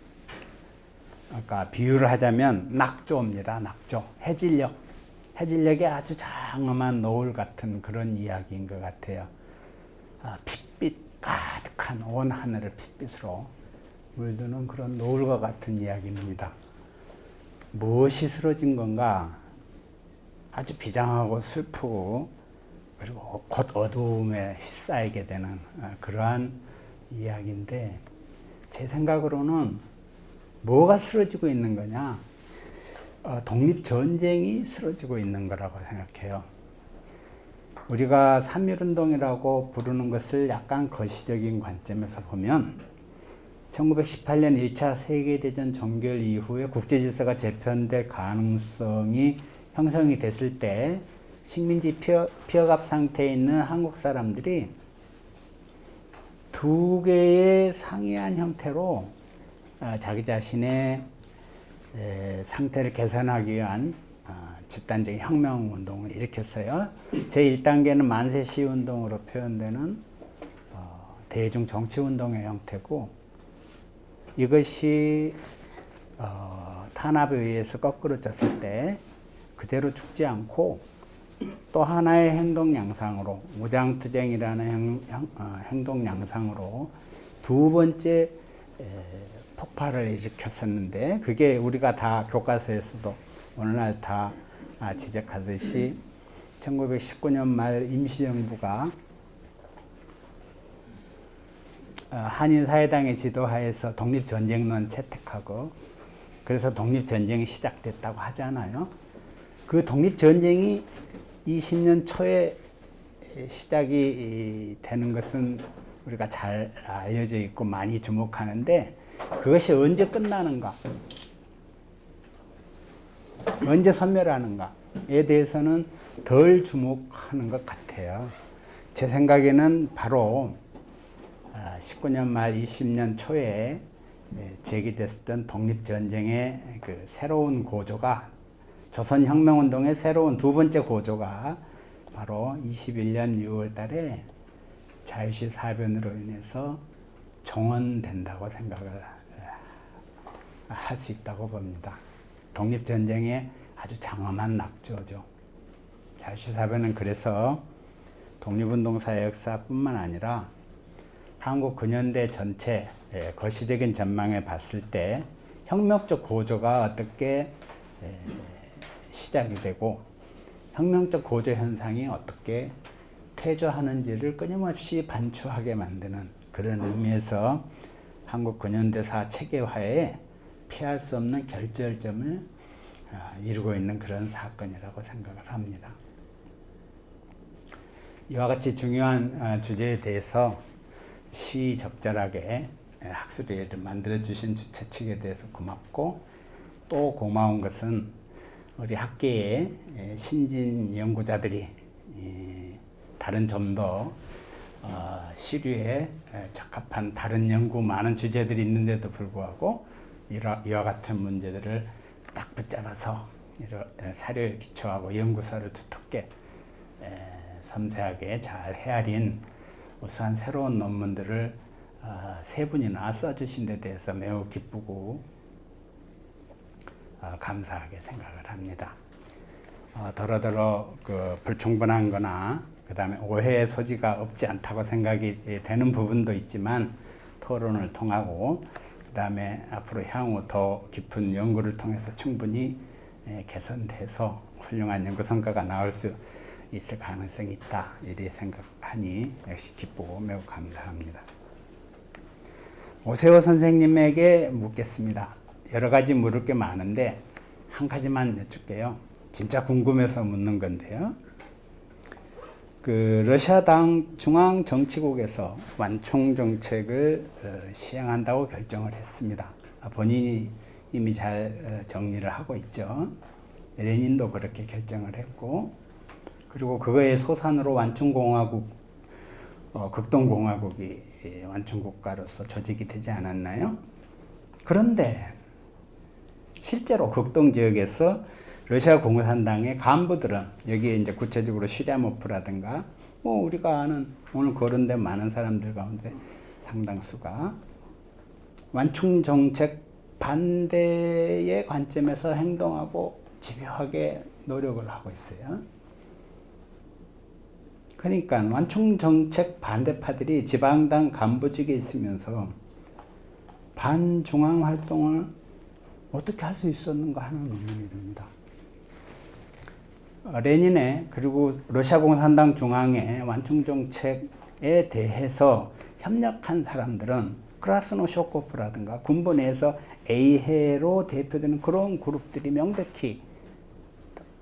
그러니까 비유를 하자면 낙조입니다. 낙조, 해질녘의 아주 장엄한 노을 같은 그런 이야기인 것 같아요. 핏빛 가득한 온 하늘을 핏빛으로 물드는 그런 노을과 같은 이야기입니다. 무엇이 쓰러진 건가? 아주 비장하고 슬프고 그리고 곧 어두움에 휩싸이게 되는 그러한 이야기인데 제 생각으로는 뭐가 쓰러지고 있는 거냐? 독립전쟁이 쓰러지고 있는 거라고 생각해요. 우리가 3.1운동이라고 부르는 것을 약간 거시적인 관점에서 보면 1918년 1차 세계대전 종결 이후에 국제질서가 재편될 가능성이 형성이 됐을 때 식민지 피어갑 상태에 있는 한국 사람들이 두 개의 상이한 형태로 자기 자신의 상태를 개선하기 위한 집단적인 혁명운동을 일으켰어요. 제1단계는 만세시운동으로 표현되는 대중정치운동의 형태고 이것이 탄압에 의해서 거꾸러졌을 때 그대로 죽지 않고 또 하나의 행동 양상으로 무장투쟁이라는 행동 양상으로 두 번째 폭발을 일으켰었는데 그게 우리가 다 교과서에서도 오늘날 다 지적하듯이 1919년 말 임시정부가 한인사회당의 지도하에서 독립전쟁론 채택하고 그래서 독립전쟁이 시작됐다고 하잖아요. 그 독립전쟁이 20년 초에 시작이 되는 것은 우리가 잘 알려져 있고 많이 주목하는데 그것이 언제 끝나는가, 언제 소멸하는가에 대해서는 덜 주목하는 것 같아요. 제 생각에는 바로 19년 말 20년 초에 제기됐던 독립전쟁의 그 새로운 고조가, 조선혁명운동의 새로운 두 번째 고조가 바로 21년 6월 달에 자유시 사변으로 인해서 종언된다고 생각을 할 수 있다고 봅니다. 독립전쟁의 아주 장엄한 낙조죠. 자유시 사변은 그래서 독립운동사의 역사뿐만 아니라 한국 근현대 전체 거시적인 전망에 봤을 때 혁명적 고조가 어떻게 시작이 되고 혁명적 고조 현상이 어떻게 퇴조하는지를 끊임없이 반추하게 만드는 그런 의미에서 한국 근현대사 체계화에 피할 수 없는 결절점을 이루고 있는 그런 사건이라고 생각을 합니다. 이와 같이 중요한 주제에 대해서 시적절하게 학술회의를 만들어주신 주최 측에 대해서 고맙고, 또 고마운 것은 우리 학계의 신진 연구자들이 다른 좀 더 시류에 적합한 다른 연구 많은 주제들이 있는데도 불구하고 이와 같은 문제들을 딱 붙잡아서 사료에 기초하고 연구서를 두텁게 섬세하게 잘 헤아린 우수한 새로운 논문들을 세 분이나 써주신 데 대해서 매우 기쁘고 감사하게 생각을 합니다. 더러더러 그 불충분한 거나 그 다음에 오해의 소지가 없지 않다고 생각이 되는 부분도 있지만 토론을 통하고 그 다음에 앞으로 향후 더 깊은 연구를 통해서 충분히 개선돼서 훌륭한 연구 성과가 나올 수 있을 가능성이 있다, 이리 생각하니 역시 기쁘고 매우 감사합니다. 오세호 선생님에게 묻겠습니다. 여러 가지 물을 게 많은데 한 가지만 여쭐게요. 진짜 궁금해서 묻는 건데요. 그 러시아 당 중앙정치국에서 완충 정책을 시행한다고 결정을 했습니다. 본인이 이미 잘 정리를 하고 있죠. 레닌도 그렇게 결정을 했고, 그리고 그거의 소산으로 완충공화국, 극동공화국이 완충국가로서 조직이 되지 않았나요? 그런데 실제로 극동지역에서 러시아 공산당의 간부들은, 여기에 이제 구체적으로 슈랴모프라든가 우리가 아는 오늘 거론된 많은 사람들 가운데 상당수가 완충 정책 반대의 관점에서 행동하고 집요하게 노력을 하고 있어요. 그러니까 완충 정책 반대파들이 지방당 간부직에 있으면서 반중앙 활동을 어떻게 할 수 있었는가 하는 의문이 듭니다. 레닌의 그리고 러시아 공산당 중앙의 완충 정책에 대해서 협력한 사람들은 크라스노쇼코프라든가 군부 내에서 A해로 대표되는 그런 그룹들이 명백히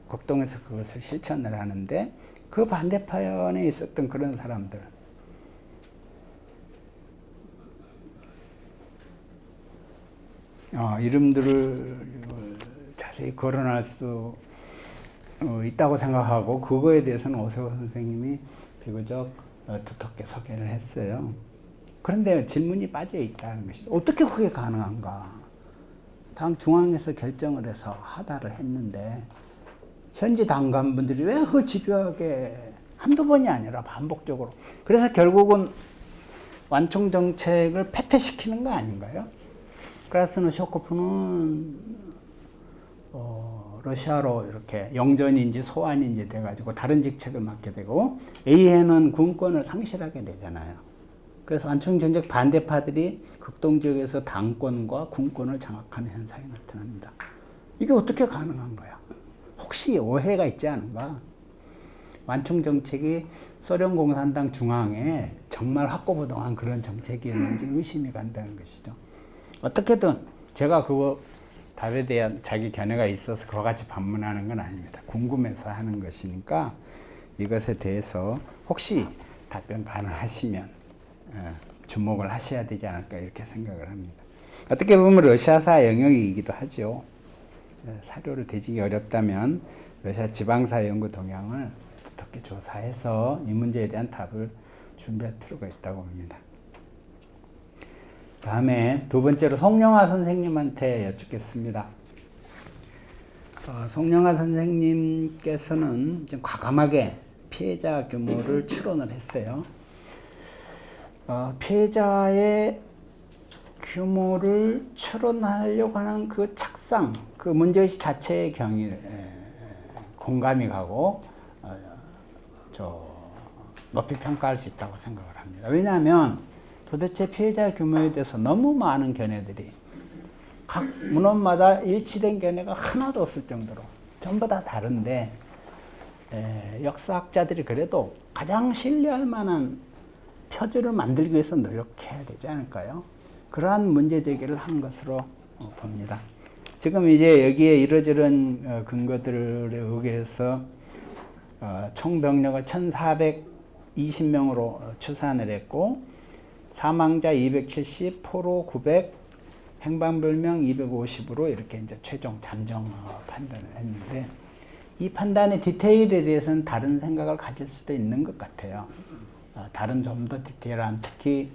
극동에서 그것을 실천을 하는데, 그 반대편에 있었던 그런 사람들, 이름들을 자세히 거론할 수 있다고 생각하고, 그거에 대해서는 오세호 선생님이 비교적 두텁게 소개를 했어요. 그런데 질문이 빠져 있다는 것이죠. 어떻게 그게 가능한가? 당 중앙에서 결정을 해서 하다를 했는데 현지 당간분들이 왜 그 집요하게 한두 번이 아니라 반복적으로, 그래서 결국은 완충 정책을 패퇴시키는 거 아닌가요? 크라스노쇼코프는 러시아로 이렇게 영전인지 소환인지 돼가지고 다른 직책을 맡게 되고, A해는 군권을 상실하게 되잖아요. 그래서 완충 정책 반대파들이 극동지역에서 당권과 군권을 장악하는 현상이 나타납니다. 이게 어떻게 가능한 거야? 혹시 오해가 있지 않은가? 완충 정책이 소련 공산당 중앙에 정말 확고부동한 그런 정책이었는지 의심이 간다는 것이죠. 어떻게든 제가 그거 답에 대한 자기 견해가 있어서 그와 같이 반문하는 건 아닙니다. 궁금해서 하는 것이니까 이것에 대해서 혹시 답변 가능하시면 주목을 하셔야 되지 않을까 이렇게 생각을 합니다. 어떻게 보면 러시아사 영역이기도 하죠. 사료를 대지기 어렵다면 러시아 지방사 연구 동향을 두텁게 조사해서 이 문제에 대한 답을 준비할 필요가 있다고 봅니다. 다음에 두 번째로 송영하 선생님한테 여쭙겠습니다. 송영하 선생님께서는 좀 과감하게 피해자 규모를 추론을 했어요. 피해자의 규모를 추론하려고 하는 그 착상, 그 문제의식 자체의 경위를 공감이 가고 높이 평가할 수 있다고 생각을 합니다. 왜냐하면 도대체 피해자 규모에 대해서 너무 많은 견해들이 각 문헌마다 일치된 견해가 하나도 없을 정도로 전부 다 다른데 역사학자들이 그래도 가장 신뢰할 만한 표준을 만들기 위해서 노력해야 되지 않을까요? 그러한 문제 제기를 한 것으로 봅니다. 지금 이제 여기에 이러저런 근거들에 의해서 총 병력을 1,420명으로 추산을 했고 사망자 270, 포로 900, 행방불명 250으로 이렇게 이제 최종 잠정 판단을 했는데 이 판단의 디테일에 대해서는 다른 생각을 가질 수도 있는 것 같아요. 다른 좀 더 디테일한 특히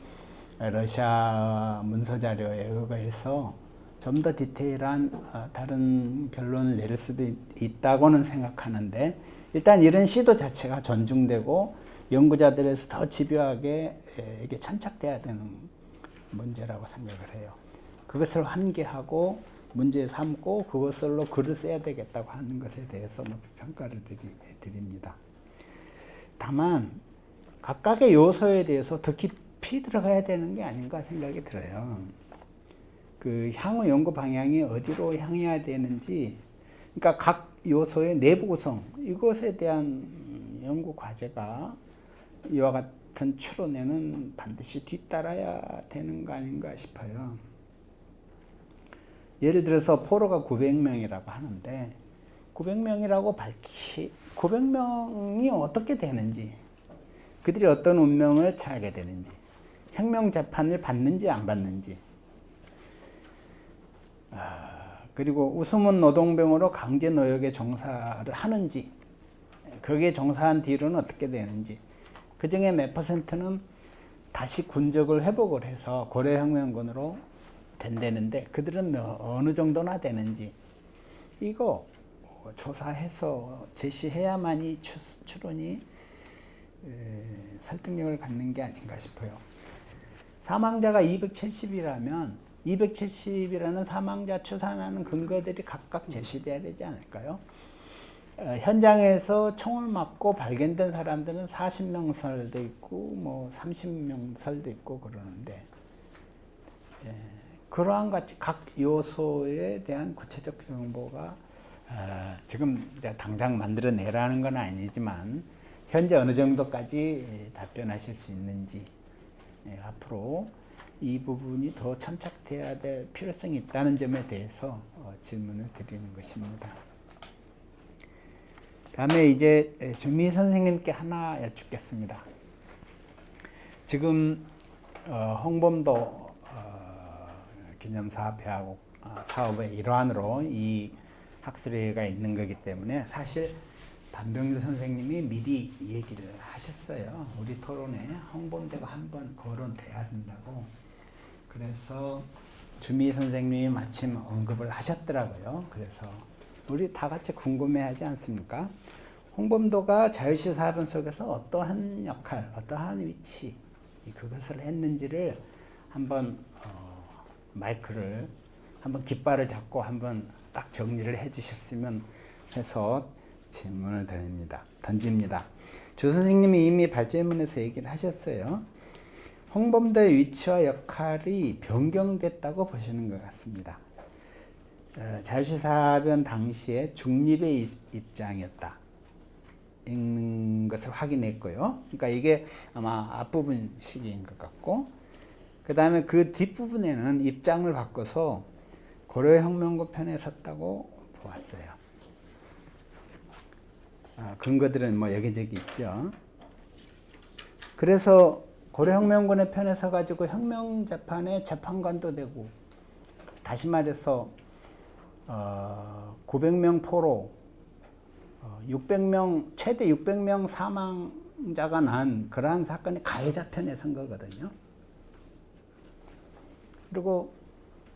러시아 문서 자료에 의거해서 좀 더 디테일한 다른 결론을 내릴 수도 있다고는 생각하는데 일단 이런 시도 자체가 존중되고 연구자들에서 더 집요하게 이게 천착돼야 되는 문제라고 생각을 해요. 그것을 환기하고 문제 삼고 그것으로 글을 써야 되겠다고 하는 것에 대해서 높이 평가를 드립니다. 다만 각각의 요소에 대해서 더 깊이 들어가야 되는 게 아닌가 생각이 들어요. 그 향후 연구 방향이 어디로 향해야 되는지, 그러니까 각 요소의 내부 구성, 이것에 대한 연구 과제가 이와 같은 추론에는 반드시 뒤따라야 되는 거 아닌가 싶어요. 예를 들어서 포로가 900명이라고 하는데 900명이라고 900명이 어떻게 되는지, 그들이 어떤 운명을 처하게 되는지, 혁명 재판을 받는지 안 받는지, 그리고 우스문 노동병으로 강제 노역에 종사를 하는지, 거기에 종사한 뒤로는 어떻게 되는지, 그 중에 몇 퍼센트는 다시 군적을 회복을 해서 고려혁명군으로 된다는데 그들은 어느 정도나 되는지, 이거 조사해서 제시해야만이 추론이 설득력을 갖는 게 아닌가 싶어요. 사망자가 270이라면 270이라는 사망자 추산하는 근거들이 각각 제시돼야 되지 않을까요? 현장에서 총을 맞고 발견된 사람들은 40명설도 있고 뭐 30명설도 있고 그러는데 그러한 같이 각 요소에 대한 구체적 정보가 지금 당장 만들어내라는 건 아니지만 현재 어느 정도까지 답변하실 수 있는지, 앞으로 이 부분이 더 천착돼야 될 필요성이 있다는 점에 대해서 질문을 드리는 것입니다. 다음에 이제 주미 선생님께 하나 여쭙겠습니다. 지금 홍범도 기념사업회하고 사업의 일환으로 이 학술회가 있는 거기 때문에 사실 반병주 선생님이 미리 얘기를 하셨어요. 우리 토론에 홍범대가 한번 거론돼야 된다고. 그래서 주미 선생님이 마침 언급을 하셨더라고요. 그래서 우리 다 같이 궁금해하지 않습니까? 홍범도가 자유시 사변 속에서 어떠한 역할, 어떠한 위치, 그것을 했는지를 한번 마이크를 한번 깃발을 잡고 한번 딱 정리를 해주셨으면 해서 질문을 던집니다. 주 선생님이 이미 발제문에서 얘기를 하셨어요. 홍범도의 위치와 역할이 변경됐다고 보시는 것 같습니다. 자유시 사변 당시에 중립의 입장이었다. 있는 것을 확인했고요. 그러니까 이게 아마 앞부분 시기인 것 같고, 그 다음에 그 뒷부분에는 입장을 바꿔서 고려혁명군 편에 섰다고 보았어요. 근거들은 뭐 여기저기 있죠. 그래서 고려혁명군의 편에 서가지고 혁명재판에 재판관도 되고, 다시 말해서 900명 포로, 600명 최대 600명 사망자가 난 그러한 사건의 가해자 편에 선 거거든요. 그리고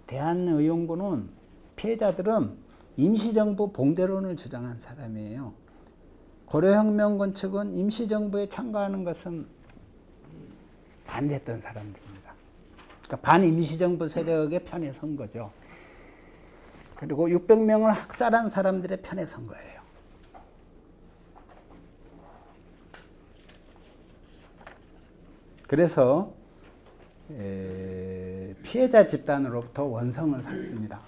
대한의용군은 피해자들은 임시정부 봉대론을 주장한 사람이에요. 고려혁명군 측은 임시정부에 참가하는 것은 반대했던 사람들입니다. 그러니까 반임시정부 세력의 편에 선 거죠. 그리고 600명을 학살한 사람들의 편에 선 거예요. 그래서 피해자 집단으로부터 원성을 샀습니다.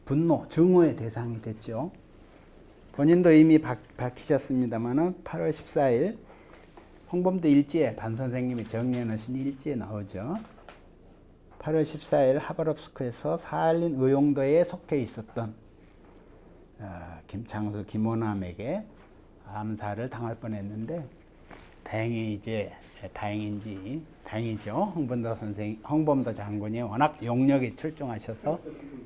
분노, 증오의 대상이 됐죠. 본인도 이미 밝히셨습니다만 8월 14일 홍범도 일지에 반 선생님이 정리해 놓으신 일지에 나오죠. 8월 14일 하바롭스크에서 사할린 의용도에 속해 있었던 김창수, 김호남에게 암살을 당할 뻔했는데 다행이죠. 홍범도 장군이 워낙 용력이 출중하셔서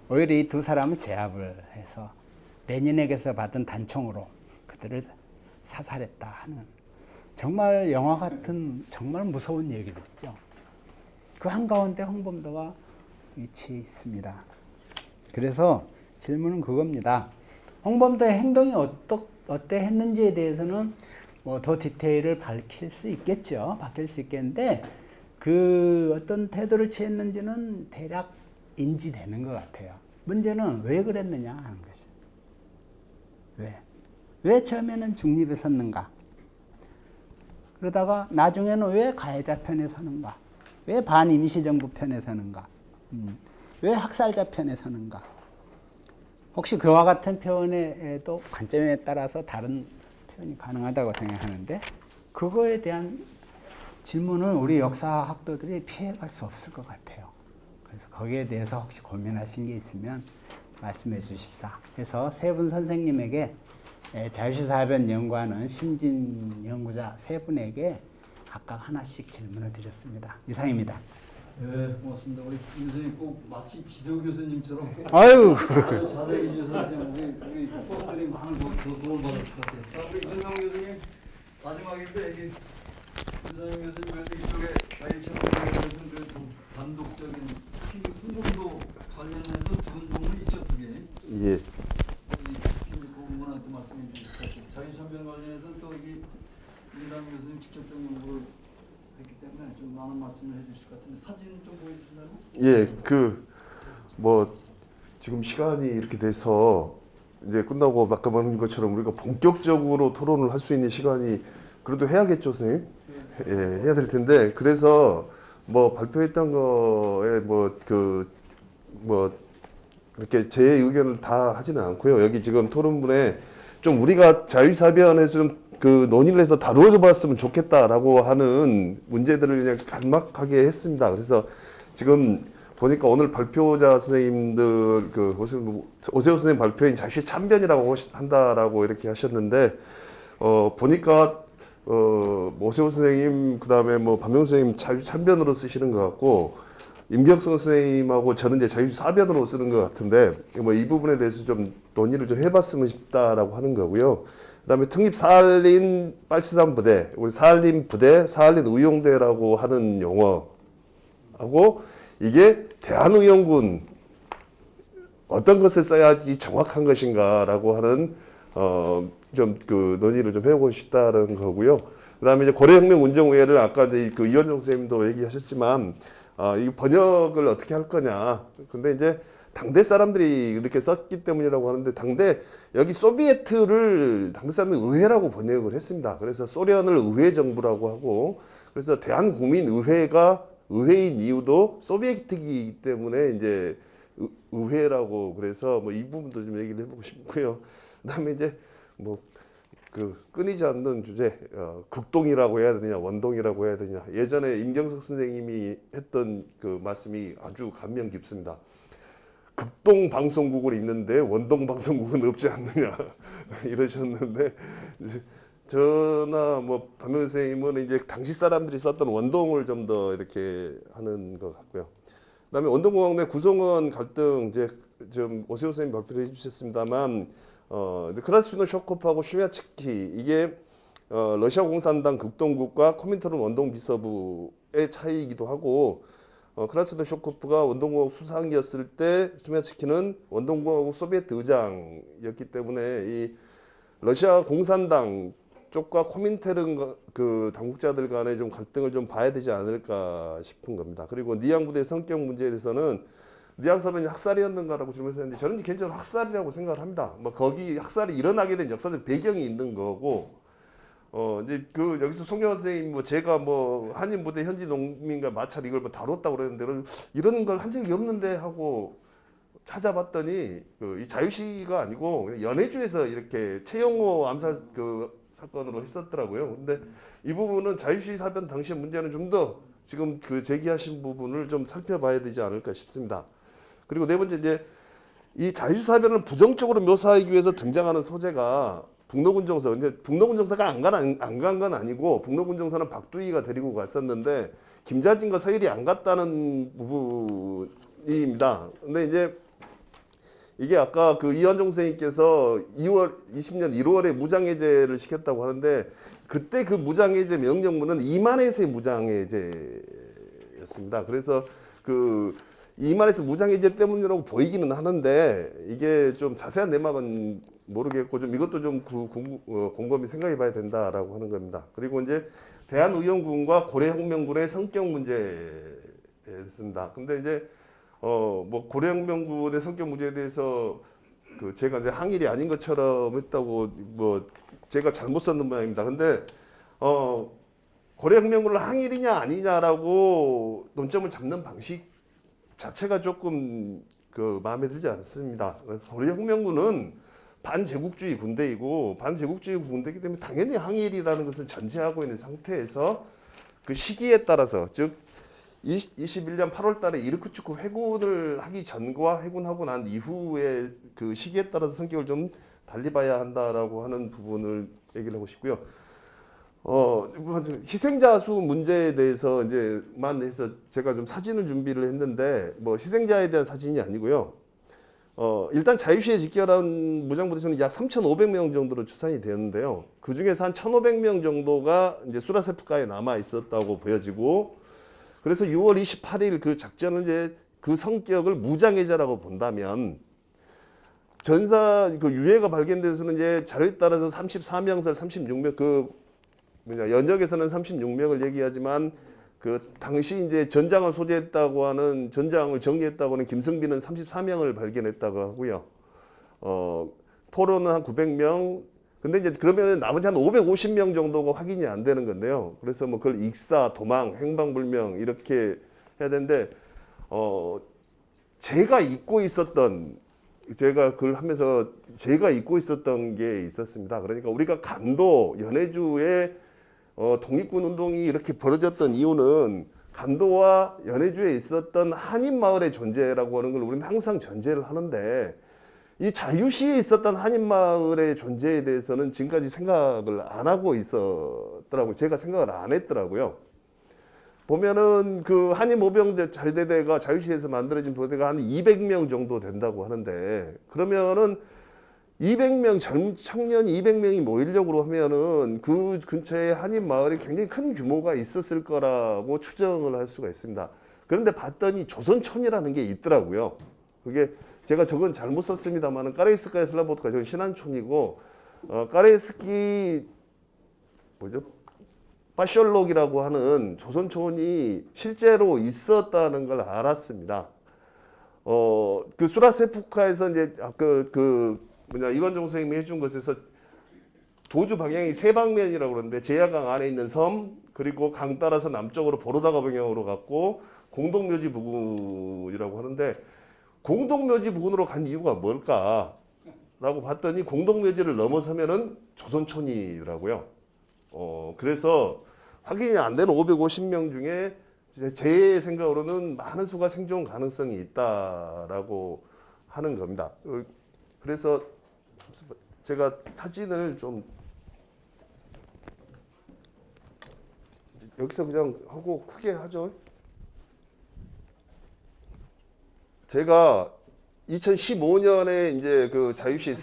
오히려 이 두 사람을 제압을 해서 레닌에게서 받은 단총으로 그들을 사살했다 하는 정말 영화 같은 정말 무서운 얘기들이죠. 그 한가운데 홍범도가 위치해 있습니다. 그래서 질문은 그겁니다. 홍범도의 행동이 어때 했는지에 대해서는 뭐 더 디테일을 밝힐 수 있겠는데 그 어떤 태도를 취했는지는 대략 인지되는 것 같아요. 문제는 왜 그랬느냐 하는 것이에요. 왜 처음에는 중립에 섰는가? 그러다가 나중에는 왜 가해자 편에 서는가? 왜 반임시정부 편에 서는가? 왜 학살자 편에 서는가? 혹시 그와 같은 표현에도 관점에 따라서 다른 표현이 가능하다고 생각하는데 그거에 대한 질문을 우리 역사학도들이 피해갈 수 없을 것 같아요. 그래서 거기에 대해서 혹시 고민하신 게 있으면 말씀해 주십사. 그래서 세 분 선생님에게 자유시사변 연구하는 신진 연구자 세 분에게 각각 하나씩 질문을 드렸습니다. 이상입니다. 네, 고맙습니다. 우리 교수님 꼭 마치 지도 교수님처럼 아유, 자세히 해주셔서 우리 학부모들이 많은 도움을 받았을 것 같아요. 자, 우리 윤상 교수님 마지막인데 이게 윤상 교수님 그래도 이쪽에 자유체육회에서는 그래도 단독적인 훈련도 관련해서 준동을 있죠, 두 개. 예. 그분한테 말씀해 주시죠. 자유선변 관련해서는 또 이게 윤상 교수님 직접적인 연구를 했기 때문에 좀 많은 말씀을 해주실 것 같은데 사진 좀 보여주시나요? 뭐 지금 시간이 이렇게 돼서 이제 끝나고 아까 말한 것처럼 우리가 본격적으로 토론을 할 수 있는 시간이 그래도 해야겠죠, 선생님? 예, 해야 될 텐데 그래서 뭐 발표했던 거에 이렇게 제 의견을 다 하지는 않고요. 여기 지금 토론분에 좀 우리가 자유사변에서 좀 그 논의를 해서 다루어 봤으면 좋겠다라고 하는 문제들을 그냥 간략하게 했습니다. 그래서 지금 보니까 오늘 발표자 선생님들 오세훈 선생님 발표인 자유시 참변이라고 한다라고 이렇게 하셨는데 보니까 오세훈 선생님 그다음에 뭐 박명수 선생님 자유 참변으로 쓰시는 것 같고 임경성 선생님하고 저는 이제 자유 사변으로 쓰는 것 같은데 뭐 이 부분에 대해서 좀 논의를 좀 해봤으면 싶다라고 하는 거고요. 그다음에 특립 사할린 873부대, 우리 사할린 부대, 사할린 의용대라고 하는 용어하고 이게 대한의용군 어떤 것을 써야지 정확한 것인가라고 하는 좀 그 논의를 좀 해보고 싶다는 거고요. 그다음에 이제 고려혁명운동회를 아까 이제 그 이현정 선생님도 얘기하셨지만 이 번역을 어떻게 할 거냐. 근데 이제 당대 사람들이 이렇게 썼기 때문이라고 하는데 당대 여기 소비에트를 당대 사람들이 의회라고 번역을 했습니다. 그래서 소련을 의회 정부라고 하고 그래서 대한국민의회가 의회인 이유도 소비에트이기 때문에 이제 의회라고 그래서 뭐 이 부분도 좀 얘기를 해보고 싶고요. 그다음에 이제 뭐 그 끊이지 않는 주제, 극동이라고 해야 되냐, 원동이라고 해야 되냐. 예전에 임경석 선생님이 했던 그 말씀이 아주 감명 깊습니다. 극동 방송국을 있는데 원동 방송국은 없지 않느냐 이러셨는데, 저나 뭐 박명수 선생님은 이제 당시 사람들이 썼던 원동을 좀 더 이렇게 하는 것 같고요. 그다음에 원동공학 내 구성원 갈등 이제 좀 오세훈 선생님 발표를 해주셨습니다만, 크라스노 쇼코프하고 슈미아츠키 이게 러시아 공산당 극동국과 코민테른 원동 비서부의 차이이기도 하고, 크라스노 쇼코프가 원동공화국 수상이었을 때 슈미아츠키는 원동공화국 소비에트 의장이었기 때문에 이 러시아 공산당 쪽과 코민테른 그 당국자들 간의 좀 갈등을 좀 봐야 되지 않을까 싶은 겁니다. 그리고 니앙 부대의 성격 문제에 대해서는 니앙 사변이 학살이었는가라고 질문했는데, 저는 개인적으로 학살이라고 생각을 합니다. 뭐 거기 학살이 일어나게 된 역사적 배경이 있는 거고, 이제 그 여기서 송영환 선생님 뭐 제가 뭐 한인 부대 현지 농민과 마찰 이걸 뭐 다뤘다고 그랬는데, 이런 걸 한 적이 없는데 하고 찾아봤더니 이 자유시가 아니고 연해주에서 이렇게 최영호 암살 그 사건으로 했었더라고요. 근데 이 부분은 자유시 사변 당시의 문제는 좀 더 지금 그 제기하신 부분을 좀 살펴봐야 되지 않을까 싶습니다. 그리고 네 번째, 이제 이 자유시 사변을 부정적으로 묘사하기 위해서 등장하는 소재가 북노군 정서. 근데 북노군 정서가 안 간 건 아니고, 북노군 정서는 박두희가 데리고 갔었는데 김자진과 서일이 안 갔다는 부분입니다. 근데 이제 이게 아까 그 이완종 선생님께서 20년 1월에 무장해제를 시켰다고 하는데, 그때 그 무장해제 명령문은 이만해서의 무장해제였습니다. 그래서 그 이만해서 무장해제 때문이라고 보이기는 하는데, 이게 좀 자세한 내막은 모르겠고, 좀 이것도 좀 곰곰이 생각해 봐야 된다라고 하는 겁니다. 그리고 이제 대한의용군과 고려혁명군의 성격 문제였습니다. 근데 이제 뭐 고려혁명군의 성격 문제에 대해서 그 제가 이제 항일이 아닌 것처럼 했다고 뭐 제가 잘못 썼는 모양입니다. 근데 고려혁명군을 항일이냐 아니냐라고 논점을 잡는 방식 자체가 조금 그 마음에 들지 않습니다. 그래서 고려혁명군은 반제국주의 군대이고, 반제국주의 군대이기 때문에 당연히 항일이라는 것을 전제하고 있는 상태에서 그 시기에 따라서, 즉 21년 8월 달에 이르쿠츠크 회군을 하기 전과 회군하고 난 이후의 그 시기에 따라서 성격을 좀 달리 봐야 한다라고 하는 부분을 얘기를 하고 싶고요. 희생자 수 문제에 대해서 이제만 해서 제가 좀 사진을 준비를 했는데, 뭐 희생자에 대한 사진이 아니고요. 일단 자유시에 집결한 무장부대수는 약 3,500명 정도로 추산이 되었는데요. 그 중에서 한 1,500명 정도가 이제 수라세프카에 남아 있었다고 보여지고, 그래서 6월 28일 그 작전을 이제 그 성격을 무장해제라고 본다면, 전사 그 유해가 발견돼서는 이제 자료에 따라서 34명설 36명, 그 연적에서는 36명을 얘기하지만, 그 당시 이제 전장을 소재했다고 하는, 전장을 정리했다고 하는 김성빈은 34명을 발견했다고 하고요. 포로는 한 900명. 근데 이제 그러면 나머지 한 550명 정도가 확인이 안 되는 건데요. 그래서 뭐 그걸 익사, 도망, 행방불명 이렇게 해야 되는데, 제가 잊고 있었던, 제가 그걸 하면서 제가 잊고 있었던 게 있었습니다. 그러니까 우리가 간도, 연해주의 독립군 운동이 이렇게 벌어졌던 이유는 간도와 연해주에 있었던 한인 마을의 존재라고 하는 걸 우리는 항상 전제를 하는데, 이 자유시에 있었던 한인 마을의 존재에 대해서는 지금까지 생각을 안 하고 있었더라고요. 제가 생각을 안 했더라고요. 보면은 그 한인 모병대 잘대대가 자유시에서 만들어진 부대가 한 200명 정도 된다고 하는데, 그러면은 200명 청년이 200명이 모이려고 하면은 그 근처에 한인 마을이 굉장히 큰 규모가 있었을 거라고 추정을 할 수가 있습니다. 그런데 봤더니 조선촌이라는 게 있더라고요. 그게 제가 저건 잘못 썼습니다만은 까레이스카야 슬라보드카 저기 신안촌이고, 까레이스키 뭐죠? 파셜록이라고 하는 조선촌이 실제로 있었다는 걸 알았습니다. 그 수라세프카에서 이제 이건종 선생님이 해준 것에서 도주 방향이 세 방면이라고 그러는데, 제야강 안에 있는 섬, 그리고 강 따라서 남쪽으로 보로다가 방향으로 갔고, 공동묘지 부근이라고 하는데, 공동묘지 부근으로 간 이유가 뭘까? 라고 봤더니 공동묘지를 넘어서면은 조선촌이더라고요. 그래서 확인이 안 되는 550명 중에 제 생각으로는 많은 수가 생존 가능성이 있다라고 하는 겁니다. 그래서 제가 사진을 좀 여기서 그냥 하고 크게 하죠. 제가 2015년에 이제 그 자유시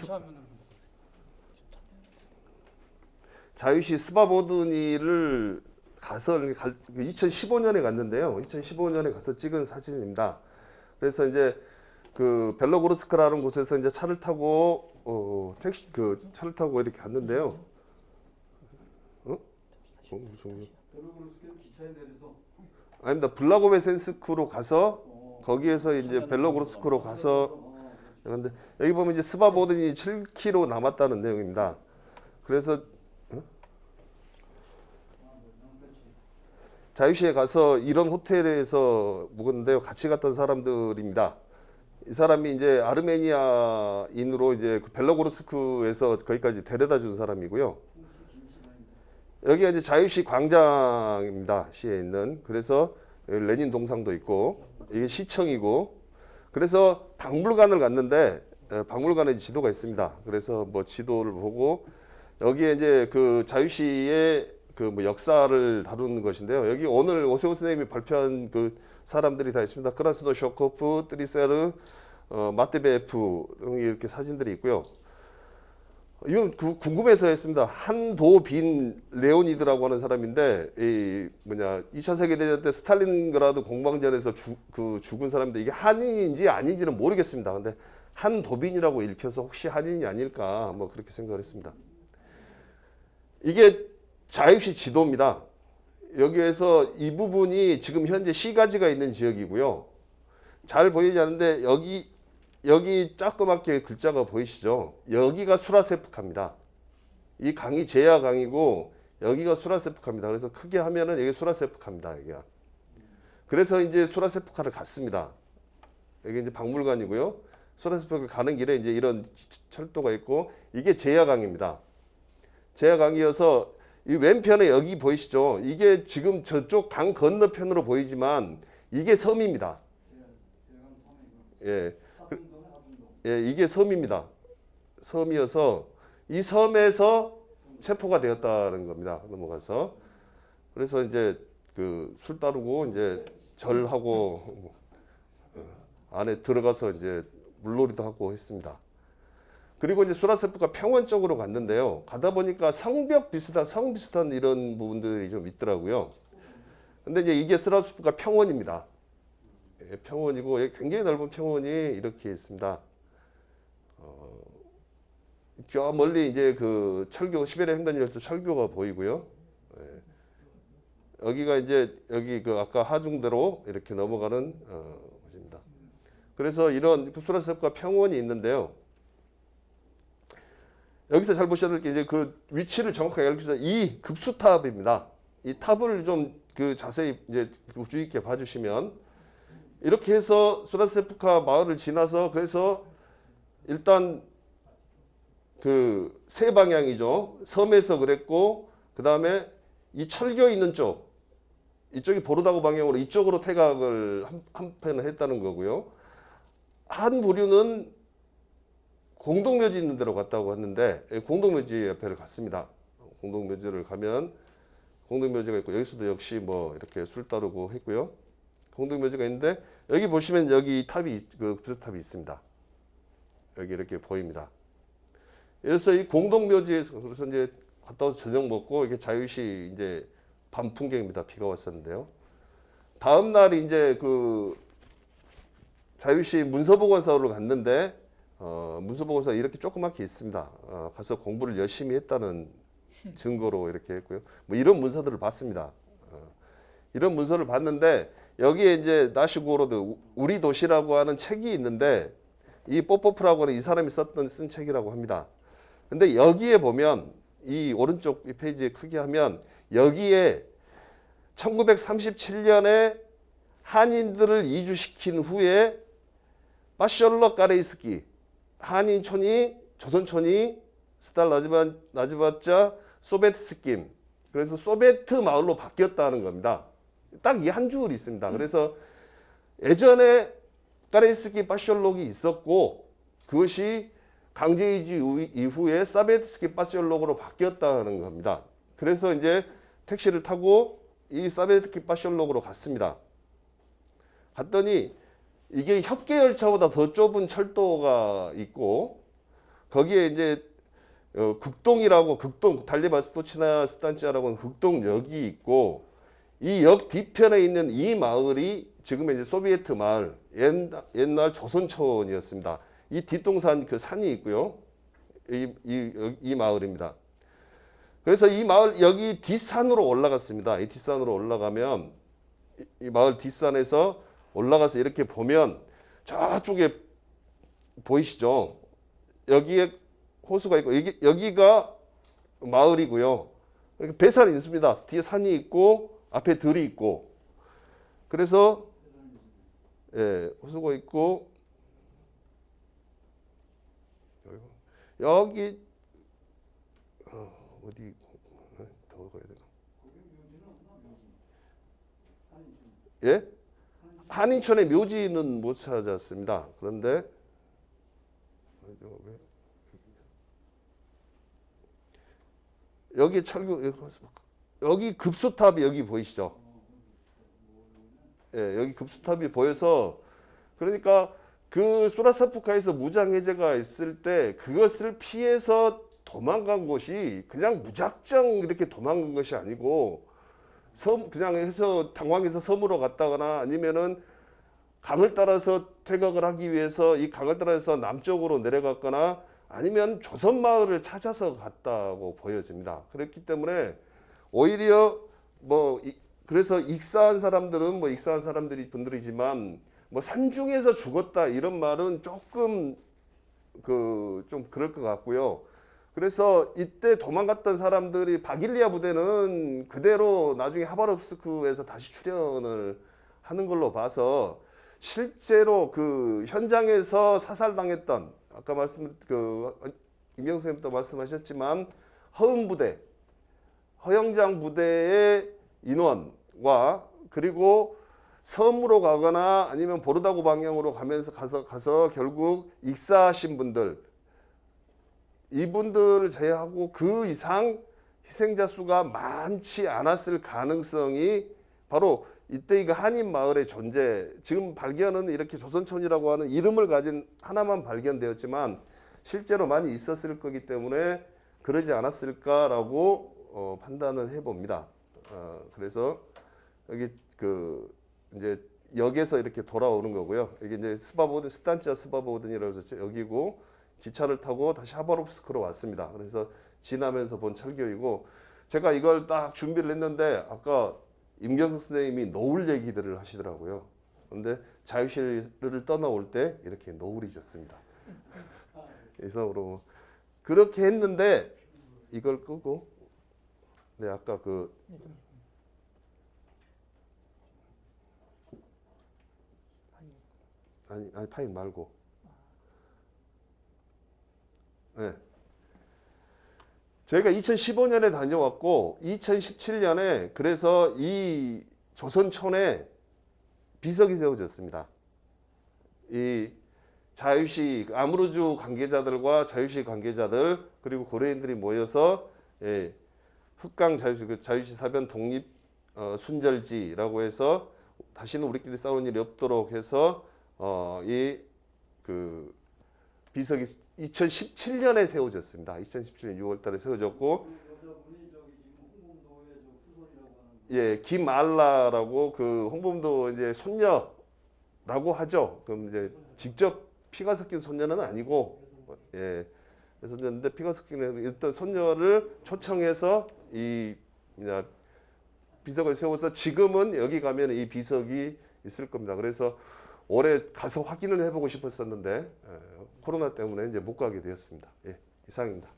스바보드니를 가서 2015년에 갔는데요. 2015년에 가서 찍은 사진입니다. 그래서 이제 그 벨로고르스크라는 곳에서 이제 차를 타고 차를 타고 이렇게 갔는데요. 벨로그로스크에서 기차에 내려서 아닙니다. 블라고베센스크로 가서 거기에서 이제 벨로고르스크로 가서 그런데 여기 보면 이제 스바보든이 7km 남았다는 내용입니다. 그래서 자유시에 가서 이런 호텔에서 묵었는데요. 같이 갔던 사람들입니다. 이 사람이 이제 아르메니아인으로 이제 벨로고르스크에서 거기까지 데려다 준 사람이고요. 여기가 이제 자유시 광장입니다. 시에 있는. 그래서 여기 레닌 동상도 있고 이게 시청이고 그래서 박물관을 갔는데 박물관에 지도가 있습니다. 그래서 뭐 지도를 보고 여기에 이제 그 자유시의 그 뭐 역사를 다루는 것인데요. 여기 오늘 오세호 선생님이 발표한 그 사람들이 다 있습니다. 크라스노 쇼코프, 트리세르, 마트베프 등이 이렇게 사진들이 있고요. 이건 궁금해서 했습니다. 한도빈 레오니드라고 하는 사람인데, 2차 세계대전 때 스탈린그라드 공방전에서 죽은 사람인데, 이게 한인인지 아닌지는 모르겠습니다. 근데 한도빈이라고 읽혀서 혹시 한인이 아닐까, 뭐 그렇게 생각을 했습니다. 이게 자유시 지도입니다. 여기에서 이 부분이 지금 현재 시가지가 있는 지역이고요. 잘 보이지 않는데, 여기 조그맣게 글자가 보이시죠? 여기가 수라세프카입니다. 이 강이 제야강이고 여기가 수라세프카입니다. 그래서 크게 하면은 여기 수라세프카입니다. 여기가. 그래서 이제 수라세프카를 갔습니다. 여기 이제 박물관이고요. 수라세프카 가는 길에 이제 이런 철도가 있고 이게 제야강입니다. 제야강이어서 이 왼편에 여기 보이시죠? 이게 지금 저쪽 강 건너편으로 보이지만 이게 섬입니다. 예. 예, 이게 섬입니다. 섬이어서 이 섬에서 체포가 되었다는 겁니다. 넘어가서. 그래서 이제 그 술 따르고 이제 절하고 안에 들어가서 이제 물놀이도 하고 했습니다. 그리고 이제 수라세프카 평원 쪽으로 갔는데요. 가다 보니까 성 비슷한 이런 부분들이 좀 있더라고요. 근데 이제 이게 수라세프카 평원입니다. 예, 평원이고 굉장히 넓은 평원이 이렇게 있습니다. 저 멀리 이제 그 철교, 시베리아 횡단열차 철교가 보이고요. 예. 여기가 이제 여기 그 아까 하중대로 이렇게 넘어가는 곳입니다. 그래서 이런 수라세프카 평원이 있는데요. 여기서 잘 보셔야 될 게 이제 그 위치를 정확하게 알기 위해서 이 급수탑입니다. 이 탑을 좀 그 자세히 이제 주의 있게 봐주시면 이렇게 해서 수라세프카 마을을 지나서 그래서 일단 그 세 방향이죠. 섬에서 그랬고 그 다음에 이 철교 있는 쪽 이쪽이 보르다고 방향으로 이쪽으로 태각을 한편을 했다는 거고요. 한 부류는 공동묘지 있는 데로 갔다고 했는데 공동묘지 옆에를 갔습니다. 공동묘지를 가면 공동묘지가 있고 여기서도 역시 뭐 이렇게 술 따르고 했고요. 공동묘지가 있는데 여기 보시면 여기 탑이 그 구조탑이 있습니다. 여기 이렇게 보입니다. 그래서 이 공동묘지에서 그래서 이제 갔다 와서 저녁 먹고 이게 자유시 이제 밤 풍경입니다. 비가 왔었는데요. 다음 날이 이제 그 자유시 문서보건소로 갔는데 문서보건소 이렇게 조그맣게 있습니다. 가서 공부를 열심히 했다는 증거로 이렇게 했고요. 뭐 이런 문서들을 봤습니다. 이런 문서를 봤는데 여기에 이제 나시고로드 우리 도시라고 하는 책이 있는데 이 뽀뽀프라고 하는 이 사람이 쓴 책이라고 합니다. 근데 여기에 보면 이 오른쪽 이 페이지에 크게 하면 여기에 1937년에 한인들을 이주시킨 후에 마셜러 까레이스키 한인촌이 조선촌이 스탈 나즈바자 소베트 스킴. 그래서 소베트 마을로 바뀌었다는 겁니다. 딱 이 한 줄이 있습니다. 그래서 예전에 까레스키 파시올록이 있었고 그것이 강제이지 이후에 사베트스키 파시올록으로 바뀌었다는 겁니다. 그래서 이제 택시를 타고 이 사베트스키 파시올록으로 갔습니다. 갔더니 이게 협계열차보다 더 좁은 철도가 있고 거기에 이제 극동이라고 극동 달리바스토치나 스탄치아라고 하는 극동역이 있고 이 역 뒤편에 있는 이 마을이 지금의 이제 소비에트 마을 옛날 조선촌이었습니다. 이 뒷동산 그 산이 있고요. 이 마을입니다. 그래서 이 마을 여기 뒷산으로 올라갔습니다. 이 뒷산으로 올라가면 이 마을 뒷산에서 올라가서 이렇게 보면 저쪽에 보이시죠? 여기에 호수가 있고 여기가 마을이고요. 배산이 있습니다. 뒤에 산이 있고 앞에 들이 있고 그래서 예, 호수가 있고 여기 어디 더 가야 되나? 예? 한인촌의 묘지는 못 찾았습니다. 그런데 여기 철교 여기 급수탑이 여기 보이시죠? 예, 여기 급수탑이 보여서 그러니까 그 소라사프카에서 무장해제가 있을 때 그것을 피해서 도망간 곳이 그냥 무작정 이렇게 도망간 것이 아니고 그냥 해서 당황해서 섬으로 갔다거나 아니면은 강을 따라서 퇴각을 하기 위해서 이 강을 따라서 남쪽으로 내려갔거나 아니면 조선 마을을 찾아서 갔다고 보여집니다. 그렇기 때문에 오히려 뭐 그래서 익사한 사람들은 뭐 익사한 분들이지만 뭐 산중에서 죽었다 이런 말은 조금 좀 그럴 것 같고요. 그래서 이때 도망갔던 사람들이 바길리아 부대는 그대로 나중에 하바롭스크에서 다시 출현을 하는 걸로 봐서 실제로 그 현장에서 사살당했던 아까 임경수 선생님도 말씀하셨지만 허은 부대, 허영장 부대의 인원과 그리고 섬으로 가거나 아니면 보르다고 방향으로 가서 결국 익사하신 분들 이분들을 제외하고 그 이상 희생자 수가 많지 않았을 가능성이 바로 이때 이거 한인 마을의 존재 지금 발견은 이렇게 조선촌이라고 하는 이름을 가진 하나만 발견되었지만 실제로 많이 있었을 거기 때문에 그러지 않았을까라고 판단을 해봅니다. 그래서 여기 이제 역에서 이렇게 돌아오는 거고요. 여기 이제 스탄치아 스바보든이라고 해서 여기고 기차를 타고 다시 하바롭스크로 왔습니다. 그래서 지나면서 본 철교이고 제가 이걸 딱 준비를 했는데 아까 임경석 선생님이 노을 얘기들을 하시더라고요. 그런데 자유시를 떠나올 때 이렇게 노을이 졌습니다. 그래서 그렇게 했는데 이걸 끄고 네 아까 아니 파일 말고 네. 저희가 2015년에 다녀왔고 2017년에 그래서 이 조선촌에 비석이 세워졌습니다. 이 자유시 아무르주 관계자들과 자유시 관계자들 그리고 고려인들이 모여서 흑강 자유시 사변 독립 순절지라고 해서 다시는 우리끼리 싸우는 일이 없도록 해서 비석이 2017년에 세워졌습니다. 2017년 6월달에 세워졌고, 예, 김알라라고 그 홍범도 이제 손녀라고 하죠. 그럼 이제 직접 피가 섞인 손녀는 아니고, 예, 손녀인데 피가 섞이는 일단 손녀를 초청해서 이 비석을 세워서 지금은 여기 가면 이 비석이 있을 겁니다. 그래서 올해 가서 확인을 해보고 싶었었는데 코로나 때문에 이제 못 가게 되었습니다. 예, 이상입니다.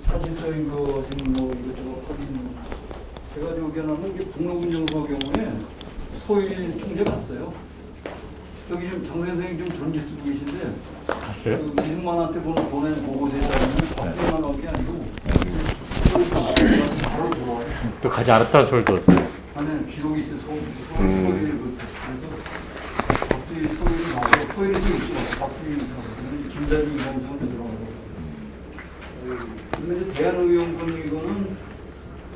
사진적인 거 지금 뭐 이것저것 확인 제가 의견하는 게 북로운정서 경우에 소일 총재 갔어요. 저기 지금 장 선생님 좀 전기 쓰고 계신데 갔어요? 그 이승만한테 보낸 보고서에 따르면 박대만 나온 게 아니고 바로 들어와요. 또 가지 않았다 서울도. 안에 기록이 있어요. 소일 그래서 박주희 소일이 나오고 소일이 좀 있죠. 박주희 김대중 이범석은 들어가고. 그런데 이제 대한의원권 이거는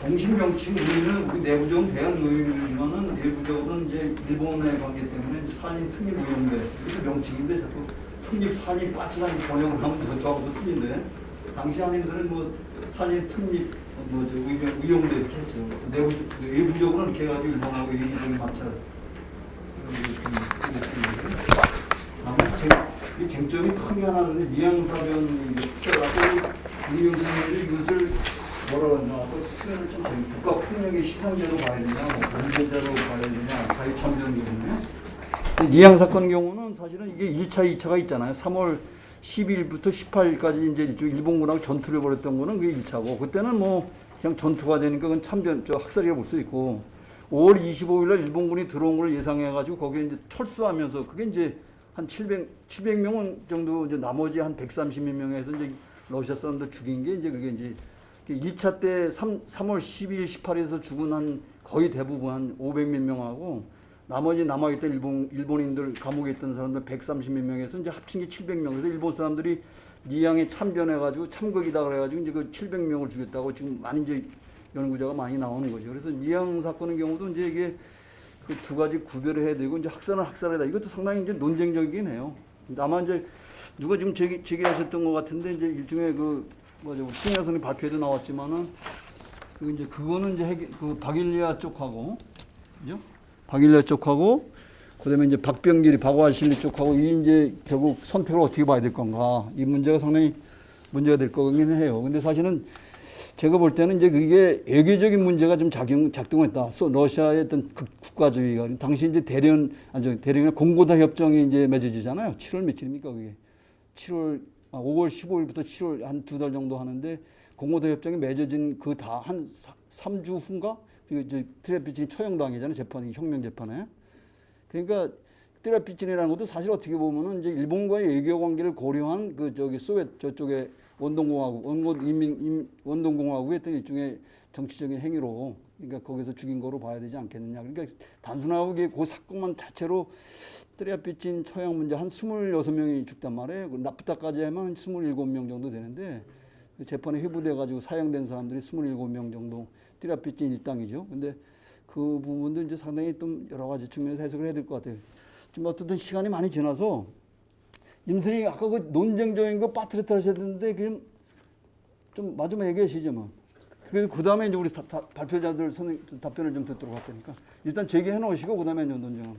공식 명칭 우리는 우리 내부적으로 대한의원이지만은 내부적으로는 이제 일본의 관계 때문에 산인 특립의원대 이게 명칭인데 자꾸 특립 산인 빠치산이 번역을 하면 저하고도 틀린데 당시 한인들은 뭐 산인 특립 뭐저 의용대 이렇게 했죠. 내부적으로는 이렇게 해가지고 일본하고 얘기적인 마찰. 이 쟁점이 크게 하나는 니양사변이 특별하고 김영 선생님이 이것을 뭐라고 하냐, 표현을 좀 국가 폭력의 시상제로 봐야 되냐, 범죄자로 봐야 되냐, 자유참전 경우냐. 니양 사건 경우는 사실은 이게 1차, 2차가 있잖아요. 3월 12일부터 18일까지 이제 일본군하고 전투를 벌였던 거는 그게 1차고, 그때는 뭐 그냥 전투가 되니까 그건 참전, 학살이라고 볼 수 있고, 5월 25일날 일본군이 들어온 걸 예상해가지고 거기에 이제 철수하면서 그게 이제 한 700명 정도 이제 나머지 한 130몇 명에서 이제 러시아 사람들 죽인 게 이제 그게 이제 2차 때 3월 12일, 18일에서 죽은 한 거의 대부분 한 500몇 명하고 나머지 남아있던 일본인들 감옥에 있던 사람들 130몇 명에서 이제 합친 게 700명. 그래서 일본 사람들이 니양에 참변해가지고 참극이다 그래가지고 이제 그 700명을 죽였다고 지금 많이 이제 연구자가 많이 나오는 거죠. 그래서 니양 사건의 경우도 이제 이게 그 두 가지 구별을 해야 되고 이제 학살은 학살이다. 이것도 상당히 이제 논쟁적이긴 해요. 다만 이제 누가 지금 제기하셨던 것 같은데 이제 일종의 그 뭐죠 신야 선생님 발표에도 나왔지만은 그 이제 그거는 이제 그 박일리아 쪽하고 그죠? 박일리아 쪽하고 그다음에 이제 박병길이 박완실리 쪽하고 이 이제 결국 선택을 어떻게 봐야 될 건가 이 문제가 상당히 문제가 될 거긴 해요. 근데 사실은 제가 볼 때는 이제 그게 외교적인 문제가 좀 작동했다. 러시아의 어떤 국가주의가 당시 이제 대련이 공고다 협정이 이제 맺어지잖아요. 7월 며칠입니까 그게? 5월 15일부터 7월 한 두 달 정도 하는데 공고다 협정이 맺어진 그 다 한 3주 후인가? 그 트레피친이 처형당하잖아요. 재판이 혁명 재판에. 그러니까 트레피친이라는 것도 사실 어떻게 보면은 이제 일본과의 외교 관계를 고려한 그 소비에트 저쪽에 원동공화국, 원동공화국의 어떤 일종의 정치적인 행위로, 그러니까 거기서 죽인 거로 봐야 되지 않겠느냐. 그러니까 단순하게 그 사건만 자체로 트레피친 처형 문제 한 26명이 죽단 말이에요. 나프타까지 하면 27명 정도 되는데 재판에 회부돼가지고 사형된 사람들이 27명 정도 트레피친 일당이죠. 근데 그 부분도 이제 상당히 좀 여러 가지 측면에서 해석을 해야 될 것 같아요. 지금 어쨌든 시간이 많이 지나서 임 선생님 아까 그 논쟁적인 거 빠뜨렸다 하셨는데 그럼 좀 마지막에 얘기하시죠 뭐. 그래서 그 다음에 이제 우리 발표자들 선생님 답변을 좀 듣도록 할 테니까 일단 제기해 놓으시고 그 다음에 이제 논쟁을.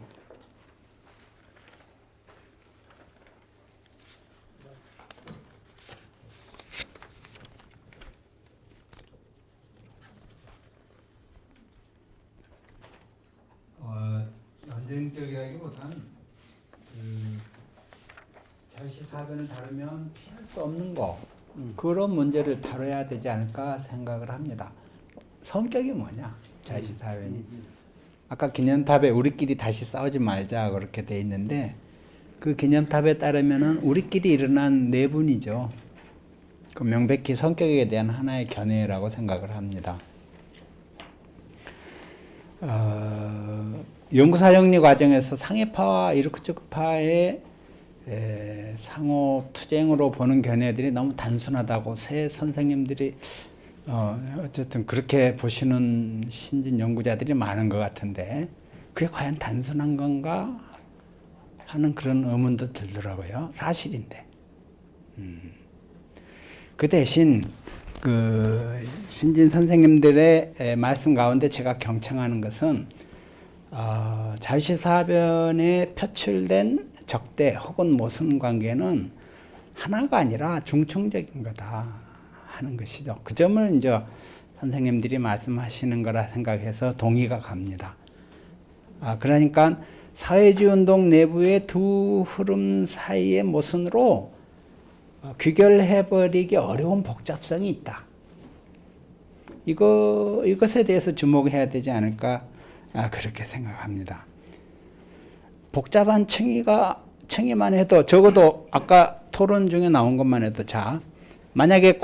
논쟁적이라기보다는 자유시사변을 다루면 피할 수 없는 거 그런 문제를 다뤄야 되지 않을까 생각을 합니다. 성격이 뭐냐 자유시사변이. 아까 기념탑에 우리끼리 다시 싸우지 말자 그렇게 돼 있는데 그 기념탑에 따르면은 우리끼리 일어난 내분이죠. 그 명백히 성격에 대한 하나의 견해라고 생각을 합니다. 연구사정리 과정에서 상해파와 이르크츠크파의 상호 투쟁으로 보는 견해들이 너무 단순하다고 새 선생님들이 어쨌든 그렇게 보시는 신진 연구자들이 많은 것 같은데 그게 과연 단순한 건가 하는 그런 의문도 들더라고요. 사실인데. 그 대신 그 신진 선생님들의 말씀 가운데 제가 경청하는 것은 자유시사변에 표출된 적대 혹은 모순 관계는 하나가 아니라 중층적인 거다 하는 것이죠. 그 점을 이제 선생님들이 말씀하시는 거라 생각해서 동의가 갑니다. 그러니까 사회주의 운동 내부의 두 흐름 사이의 모순으로 귀결해버리기 어려운 복잡성이 있다. 이것에 대해서 주목해야 되지 않을까 그렇게 생각합니다. 복잡한 층위만 해도 적어도 아까 토론 중에 나온 것만 해도 자 만약에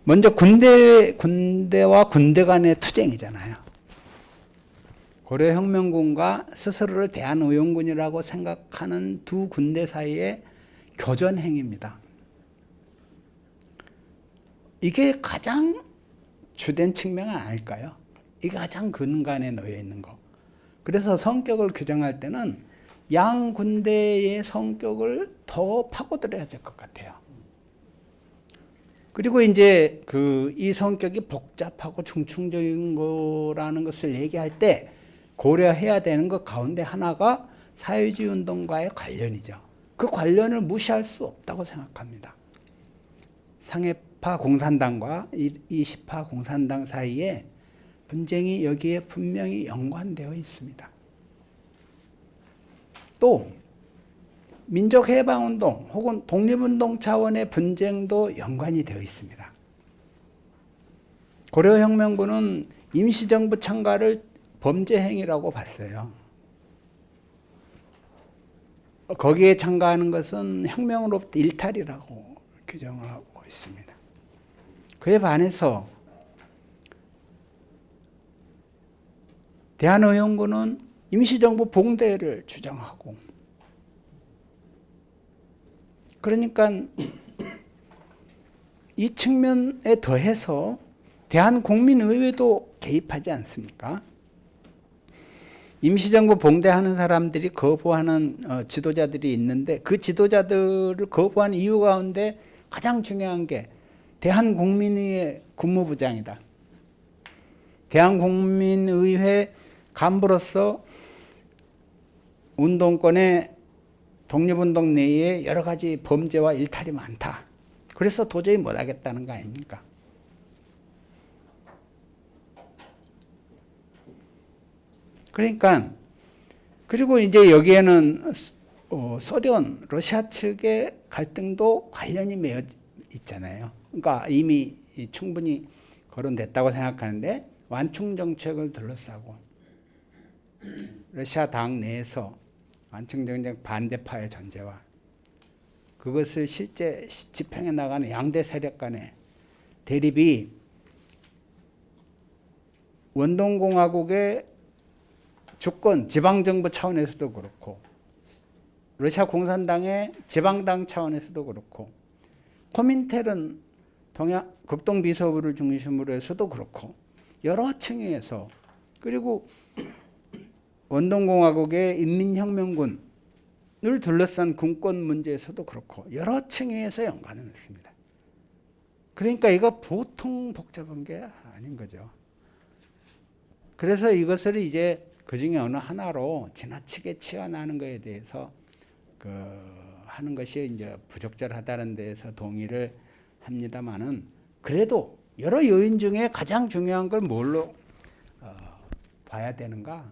먼저 군대와 군대 간의 투쟁이잖아요. 고려혁명군과 스스로를 대한의용군이라고 생각하는 두 군대 사이의 교전행위입니다. 이게 가장 주된 측면은 아닐까요? 이게 가장 근간에 놓여 있는 거. 그래서 성격을 규정할 때는 양 군대의 성격을 더 파고들어야 될 것 같아요. 그리고 이제 이 성격이 복잡하고 중충적인 거라는 것을 얘기할 때 고려해야 되는 것 가운데 하나가 사회주의 운동과의 관련이죠. 그 관련을 무시할 수 없다고 생각합니다. 상해파 공산당과 이시파 공산당 사이에 분쟁이 여기에 분명히 연관되어 있습니다. 또 민족해방운동 혹은 독립운동 차원의 분쟁도 연관이 되어 있습니다. 고려혁명군은 임시정부 참가를 범죄 행위라고 봤어요. 거기에 참가하는 것은 혁명으로부터 일탈이라고 규정을 하고 있습니다. 그에 반해서 대한의용군은 임시정부 봉대를 주장하고 그러니까 이 측면에 더해서 대한국민의회도 개입하지 않습니까? 임시정부 봉대하는 사람들이 거부하는 지도자들이 있는데 그 지도자들을 거부하는 이유 가운데 가장 중요한 게 대한국민의회 국무부장이다. 대한국민의회 간부로서 운동권의 독립운동 내에 여러 가지 범죄와 일탈이 많다. 그래서 도저히 못하겠다는 거 아닙니까? 그러니까 그리고 이제 여기에는 소련, 러시아 측의 갈등도 관련이 맺어 있잖아요. 그러니까 이미 충분히 거론됐다고 생각하는데 완충 정책을 둘러싸고 러시아 당 내에서 완충 정책 반대파의 존재와 그것을 실제 집행해 나가는 양대 세력 간의 대립이 원동공화국의 주권 지방정부 차원에서도 그렇고 러시아 공산당의 지방당 차원에서도 그렇고 코민텔은 극동비서부를 중심으로 해서도 그렇고 여러 층에서 그리고 원동공화국의 인민혁명군을 둘러싼 군권 문제에서도 그렇고 여러 층에서 연관을 했습니다. 그러니까 이거 보통 복잡한 게 아닌 거죠. 그래서 이것을 이제 그 중에 어느 하나로 지나치게 치환하는 것에 대해서 하는 것이 이제 부적절하다는 데에서 동의를 합니다만은 그래도 여러 요인 중에 가장 중요한 걸 뭘로 봐야 되는가?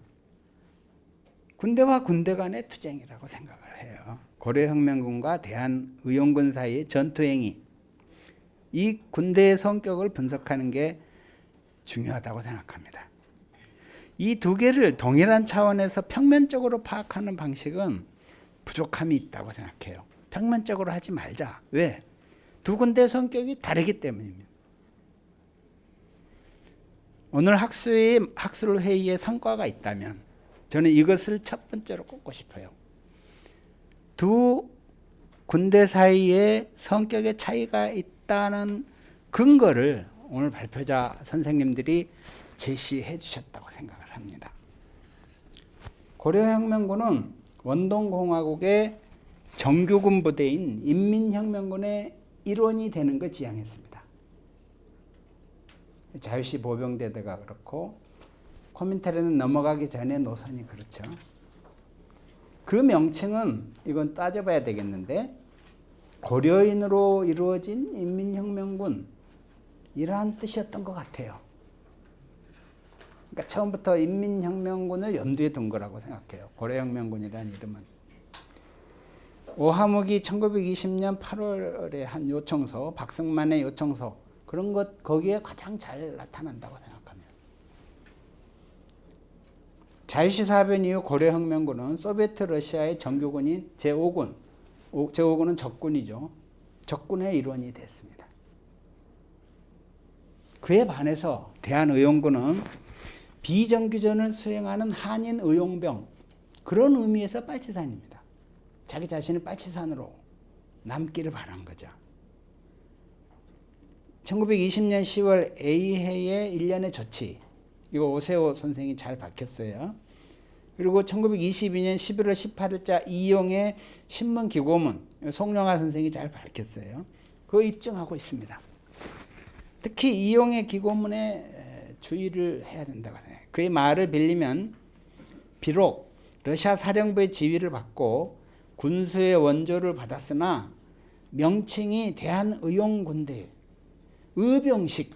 군대와 군대 간의 투쟁이라고 생각을 해요. 고려혁명군과 대한의용군 사이의 전투행위. 이 군대의 성격을 분석하는 게 중요하다고 생각합니다. 이 두 개를 동일한 차원에서 평면적으로 파악하는 방식은 부족함이 있다고 생각해요. 평면적으로 하지 말자. 왜? 두 군대 성격이 다르기 때문입니다. 오늘 학술 회의의 성과가 있다면 저는 이것을 첫 번째로 꼽고 싶어요. 두 군대 사이에 성격의 차이가 있다는 근거를 오늘 발표자 선생님들이 제시해 주셨다고 생각을 합니다. 고려혁명군은 원동공화국의 정규군 부대인 인민혁명군의 일원이 되는 걸 지향했습니다. 자유시 보병대대가 그렇고 코민텔에는 넘어가기 전에 노선이 그렇죠. 그 명칭은 이건 따져봐야 되겠는데 고려인으로 이루어진 인민혁명군 이러한 뜻이었던 것 같아요. 그러니까 처음부터 인민혁명군을 염두에 둔 거라고 생각해요. 고려혁명군이라는 이름은. 오하묵이 1920년 8월에 한 요청서, 박승만의 요청서 그런 것 거기에 가장 잘 나타난다고 생각합니다. 자유시사변 이후 고려혁명군은 소비에트 러시아의 정규군인 제5군, 제5군은 적군이죠. 적군의 일원이 됐습니다. 그에 반해서 대한의용군은 비정규전을 수행하는 한인 의용병, 그런 의미에서 빨치산입니다. 자기 자신을 빨치산으로 남기를 바란 거죠. 1920년 10월 A해의 일련의 조치, 이거 오세호 선생이 잘 밝혔어요. 그리고 1922년 11월 18일자 이용의 신문기고문, 송영하 선생이 잘 밝혔어요. 그거 입증하고 있습니다. 특히 이용의 기고문에 주의를 해야 된다고 해요. 그의 말을 빌리면 비록 러시아 사령부의 지휘를 받고 군수의 원조를 받았으나 명칭이 대한의용군대, 의병식,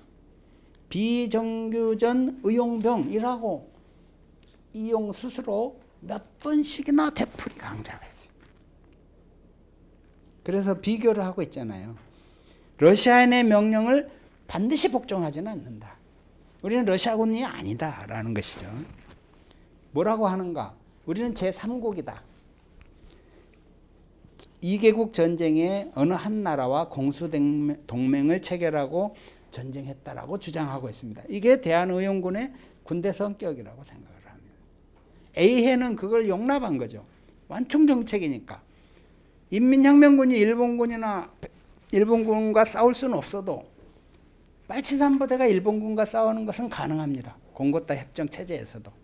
비정규전 의용병이라고 이용 스스로 몇 번씩이나 되풀이 강조하고 있습니다. 그래서 비교를 하고 있잖아요. 러시아인의 명령을 반드시 복종하지는 않는다. 우리는 러시아군이 아니다라는 것이죠. 뭐라고 하는가? 우리는 제3국이다. 2개국 전쟁에 어느 한 나라와 공수동맹을 체결하고 전쟁했다라고 주장하고 있습니다. 이게 대한의용군의 군대 성격이라고 생각을 합니다. A해는 그걸 용납한 거죠. 완충정책이니까. 인민혁명군이 일본군과 싸울 수는 없어도 빨치산 부대가 일본군과 싸우는 것은 가능합니다. 공고타 협정 체제에서도.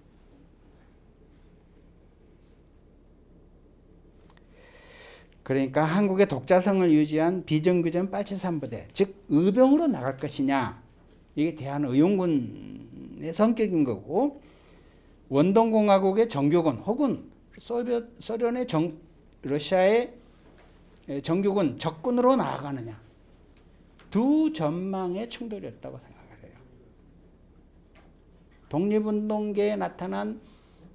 그러니까 한국의 독자성을 유지한 비정규전 빨치산 부대, 즉 의병으로 나갈 것이냐, 이게 대한의용군의 성격인 거고, 원동공화국의 정규군 혹은 소련의 러시아의 정규군 적군으로 나아가느냐, 두 전망의 충돌이었다고 생각을 해요. 독립운동계에 나타난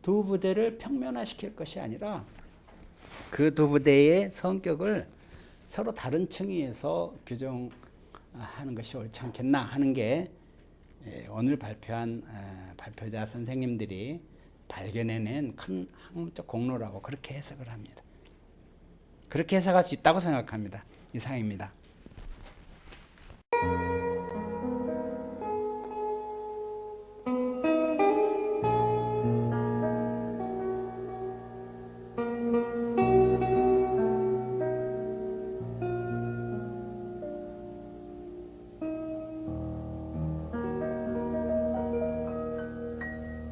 두 부대를 평면화시킬 것이 아니라 그 두 부대의 성격을 서로 다른 층위에서 규정하는 것이 옳지 않겠나 하는 게 오늘 발표한 발표자 선생님들이 발견해낸 큰 학문적 공로라고 그렇게 해석을 합니다. 그렇게 해석할 수 있다고 생각합니다. 이상입니다.